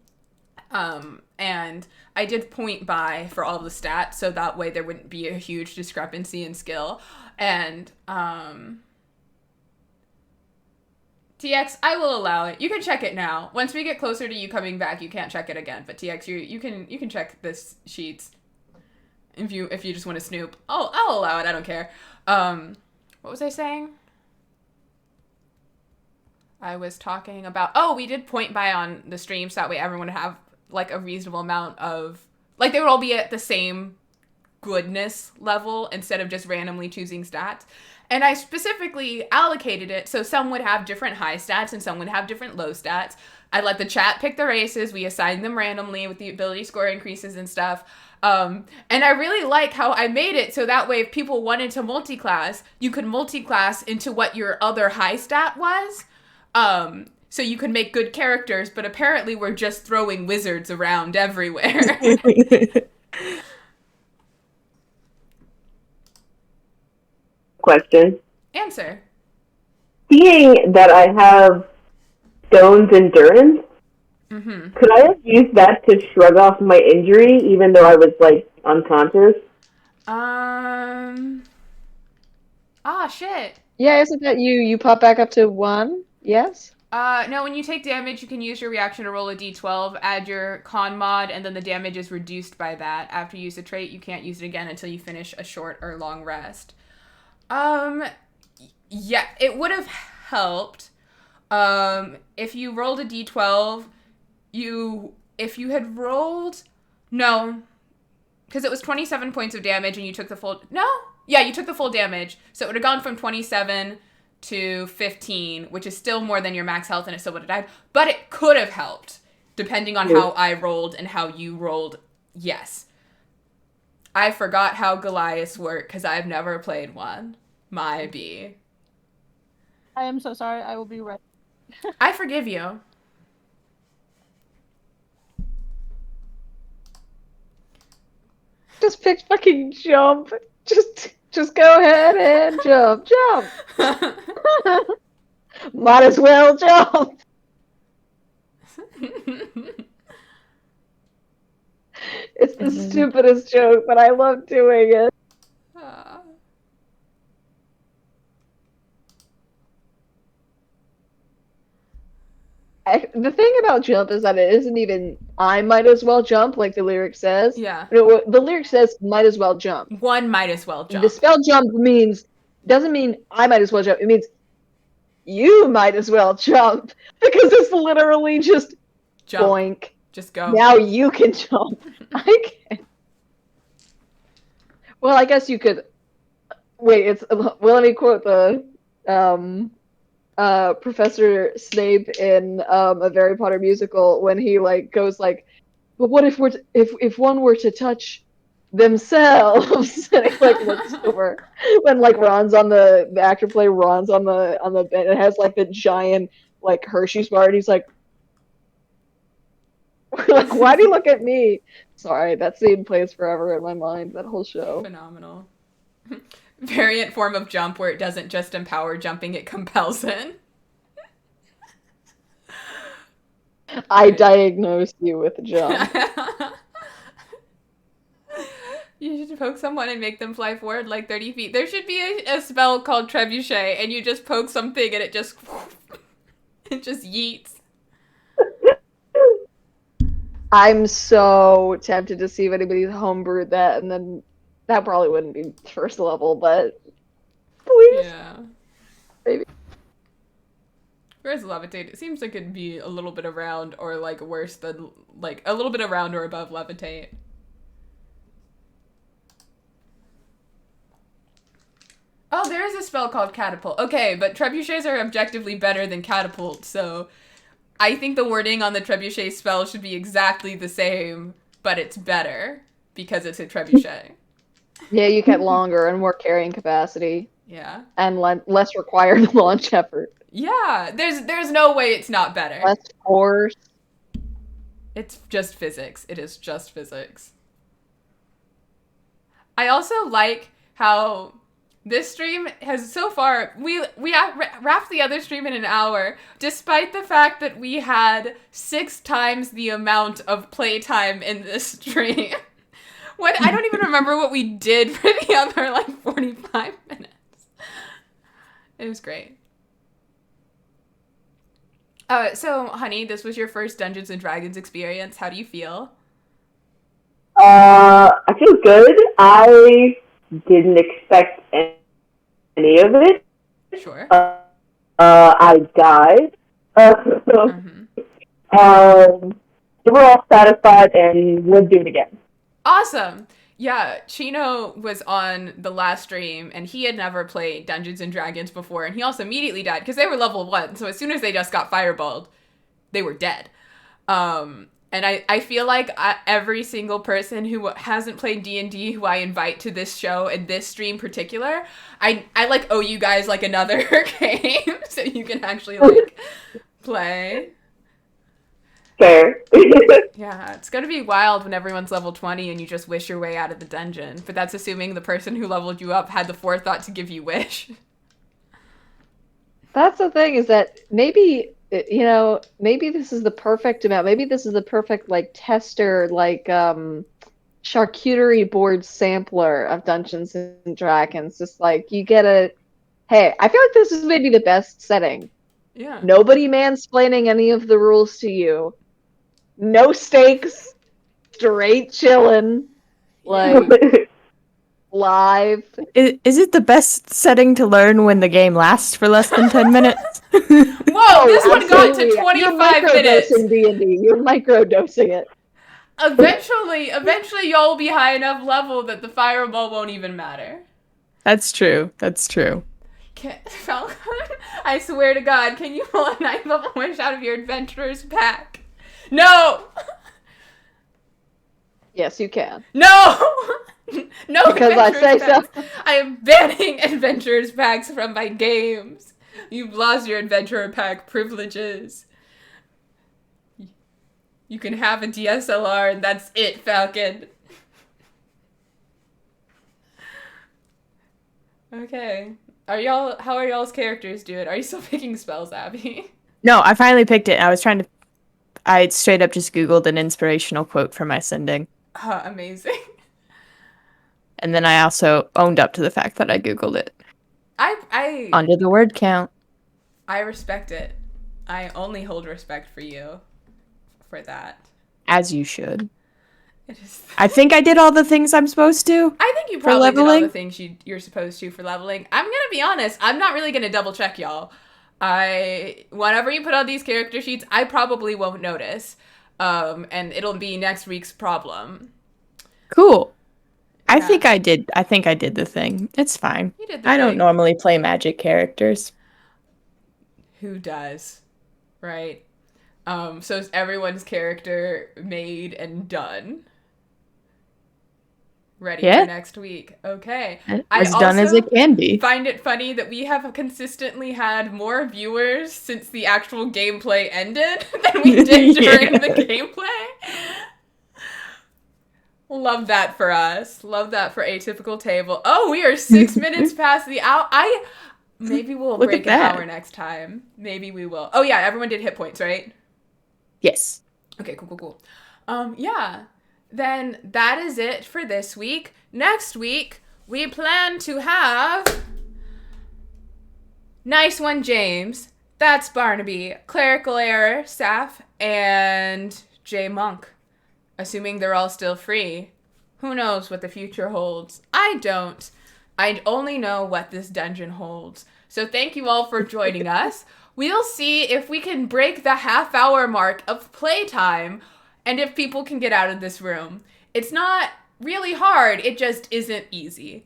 and I did point by for all the stats, so that way there wouldn't be a huge discrepancy in skill. And TX, I will allow it. You can check it now. Once we get closer to you coming back, you can't check it again. But TX, you can check this sheets if you just want to snoop. I'll allow it. I don't care. What was I saying? I was talking about, we did point by on the stream so that way everyone would have like a reasonable amount of, like they would all be at the same goodness level instead of just randomly choosing stats. And I specifically allocated it so some would have different high stats and some would have different low stats. I let the chat pick the races. We assigned them randomly with the ability score increases and stuff. And I really like how I made it so that way if people wanted to multi-class, you could multi-class into what your other high stat was. So you could make good characters, but apparently we're just throwing wizards around everywhere. Question. Answer. Seeing that I have Stone's Endurance, could I have used that to shrug off my injury even though I was, like, unconscious? Shit. Yeah, isn't that you pop back up to 1? Yes? No, when you take damage, you can use your reaction to roll a d12, add your con mod, and then the damage is reduced by that. After you use a trait, you can't use it again until you finish a short or long rest. Yeah, it would have helped. If you rolled a d12, if you had rolled, no, because it was 27 points of damage and you took the full, no? Yeah, you took the full damage. So it would have gone from 27 to 15, which is still more than your max health and it still would have died. But it could have helped, depending on how I rolled and how you rolled. Yes. I forgot how Goliaths work because I've never played one. My B. I am so sorry. I will be right. I forgive you. Just pick fucking jump. Just go ahead and jump. Might as well jump. It's the stupidest joke, but I love doing it. The thing about jump is that it isn't even I might as well jump like the lyric says. Yeah. No, the lyric says might as well jump. One might as well jump. The spell jump doesn't mean I might as well jump. It means you might as well jump because it's literally just Jump. boink, Just go. Now you can jump. I can. Well, I guess you could. Wait, well, let me quote the Professor Snape in a Harry Potter musical when he like goes like, "But what if if one were to touch themselves?" And he like looks over when like Ron's on the actor play Ron's on the bed. It has like the giant like Hershey's bar, and he's like, like, why do you look at me? Sorry, that scene plays forever in my mind. That whole show. Phenomenal. Variant form of jump where it doesn't just empower jumping, it compels it. I diagnosed you with jump. You should poke someone and make them fly forward like 30 feet. There should be a spell called Trebuchet, and you just poke something and it just yeets. I'm so tempted to see if anybody's homebrewed that, and then that probably wouldn't be first level, but please. Yeah. Maybe. Whereas levitate, it seems like it'd be a little bit around, or like worse than like a little bit around or above levitate. Oh, there is a spell called catapult. Okay, but trebuchets are objectively better than catapult, so I think the wording on the trebuchet spell should be exactly the same, but it's better because it's a trebuchet. Yeah, you get longer and more carrying capacity. Yeah. And less required launch effort. Yeah, there's no way it's not better. Less force. It's just physics. It is just physics. I also like how this stream has so far, we wrapped the other stream in an hour, despite the fact that we had 6 times the amount of playtime in this stream. I don't even remember what we did for the other, like, 45 minutes. It was great. So, honey, this was your first Dungeons & Dragons experience. How do you feel? I feel good. I didn't expect any of it. Sure. I died. We're all satisfied and would do it again. Awesome. Yeah, Chino was on the last stream, and he had never played Dungeons & Dragons before, and he also immediately died, because they were level 1, so as soon as they just got fireballed, they were dead. And I feel like every single person who hasn't played D&D who I invite to this show and this stream particular, I like owe you guys like another game so you can actually like play. Fair. Yeah, it's gonna be wild when everyone's level 20 and you just wish your way out of the dungeon. But that's assuming the person who leveled you up had the forethought to give you wish. That's the thing, is that maybe, you know, maybe this is the perfect amount. Maybe this is the perfect, like, tester, like, charcuterie board sampler of Dungeons and Dragons. Just like, you get hey, I feel like this is maybe the best setting. Yeah. Nobody mansplaining any of the rules to you. No stakes. Straight chillin'. Like, live. Is it the best setting to learn when the game lasts for less than 10 minutes? Whoa, this one got to Absolutely. 25 minutes. You're microdosing D&D. You're microdosing it. Eventually y'all will be high enough level that the fireball won't even matter. That's true. That's true. Falcon, I swear to God, can you pull a 9th level wish out of your adventurer's pack? No! Yes, you can. No! No, because I say packs. so. I am banning adventurers packs from my games. You've lost your adventurer pack privileges. You can have a DSLR and that's it, Falcon. Okay. How are y'all's characters doing? Are you still picking spells, Abby? No, I finally picked it. I straight up just Googled an inspirational quote for my sending. Amazing. And then I also owned up to the fact that I Googled it. I Under the word count. I respect it. I only hold respect for you for that. As you should. It is. I think I did all the things I'm supposed to. I think you probably did all leveling. the things you're supposed to for leveling. I'm gonna be honest. I'm not really gonna double check y'all. Whenever you put on these character sheets, I probably won't notice. and it'll be next week's problem. Cool. Yeah. I think I did the thing. It's fine. You did the I don't thing. normally play magic characters. Who does, right? So is everyone's character made and done? Ready for next week. Okay. As done as it can be. Find it funny that we have consistently had more viewers since the actual gameplay ended than we did during the gameplay. Love that for us. Love that for Atypical Table. Oh, we are 6 minutes past the hour. Maybe we'll break an hour next time. Maybe we will. Oh yeah, everyone did hit points, right? Yes. Okay, cool. Yeah. Then that is it for this week. Next week, we plan to have Nice One James, that's Barnaby, Clerical Error, Saf, and J Monk. Assuming they're all still free. Who knows what the future holds? I don't. I only know what this dungeon holds. So thank you all for joining us. We'll see if we can break the half-hour mark of playtime and if people can get out of this room. It's not really hard. It just isn't easy.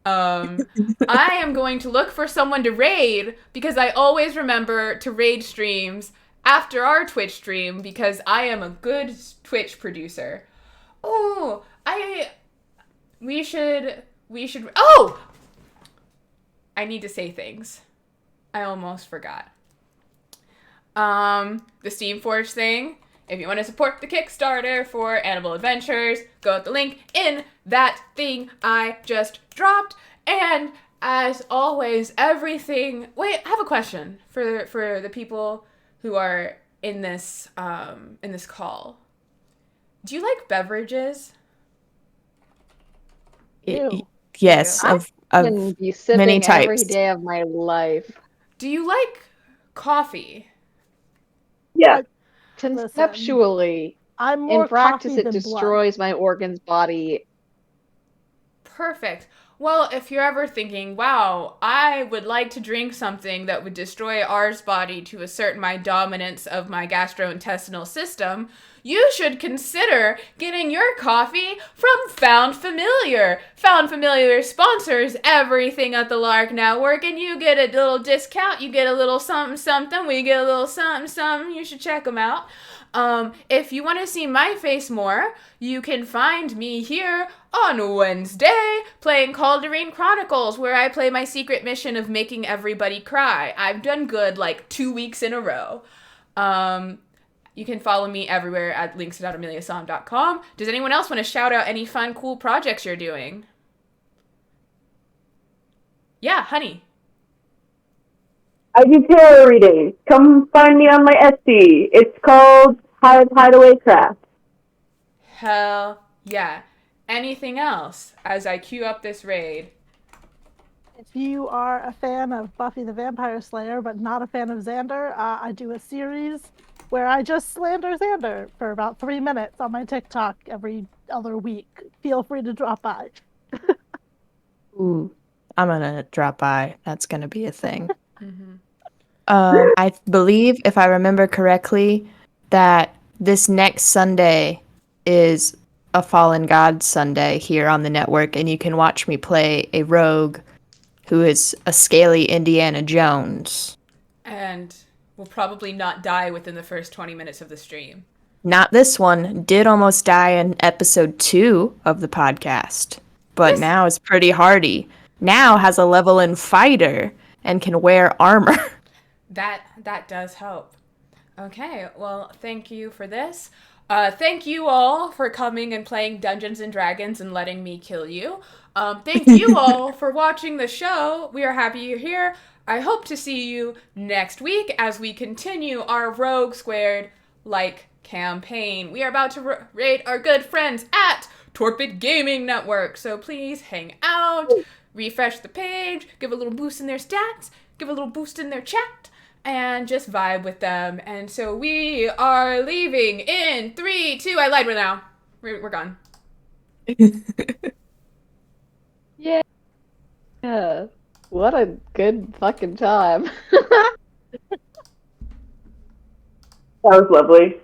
I am going to look for someone to raid because I always remember to raid streams after our Twitch stream because I am a good Twitch producer. Oh, we should, oh! I need to say things. I almost forgot. The Steamforge thing. If you want to support the Kickstarter for Animal Adventures, go at the link in that thing I just dropped. And as always, everything... Wait, I have a question for the people who are in this call. Do you like beverages? Yes, of can be sipping many types. every day of my life. Do you like coffee? Yeah. Conceptually, I'm more in practice, coffee it than destroys my organs' body. Perfect. Well, if you're ever thinking, wow, I would like to drink something that would destroy ours body to assert my dominance of my gastrointestinal system, you should consider getting your coffee from Found Familiar. Found Familiar sponsors everything at the Lark Network, and you get a little discount. You get a little something, something. We get a little something, something. You should check them out. If you want to see my face more, you can find me here on Wednesday playing Calderine Chronicles, where I play my secret mission of making everybody cry. I've done good like 2 weeks in a row. You can follow me everywhere at links.ameliasom.com. Does anyone else want to shout out any fun, cool projects you're doing? Yeah, honey. I do tarot readings. Come find me on my Etsy. It's called Hideaway Craft. Hell yeah. Anything else as I queue up this raid? If you are a fan of Buffy the Vampire Slayer, but not a fan of Xander, I do a series where I just slander Xander for about 3 minutes on my TikTok every other week. Feel free to drop by. Ooh, I'm gonna drop by. That's gonna be a thing. Mm-hmm. I believe, if I remember correctly, that this next Sunday is a Fallen God Sunday here on the network, and you can watch me play a rogue who is a scaly Indiana Jones. And will probably not die within the first 20 minutes of the stream. Not this one. Did almost die in episode 2 of the podcast, but now is pretty hardy. Now has a level in fighter and can wear armor. That does help. Okay, well, thank you for this. Thank you all for coming and playing Dungeons and Dragons and letting me kill you. Thank you all for watching the show. We are happy you're here. I hope to see you next week as we continue our Rogue Squared like campaign. We are about to raid our good friends at Torpid Gaming Network, so please hang out, refresh the page, give a little boost in their stats, give a little boost in their chat, and just vibe with them. And so we are leaving in 3, 2, I lied right now. We're gone. Yeah. What a good fucking time. That was lovely.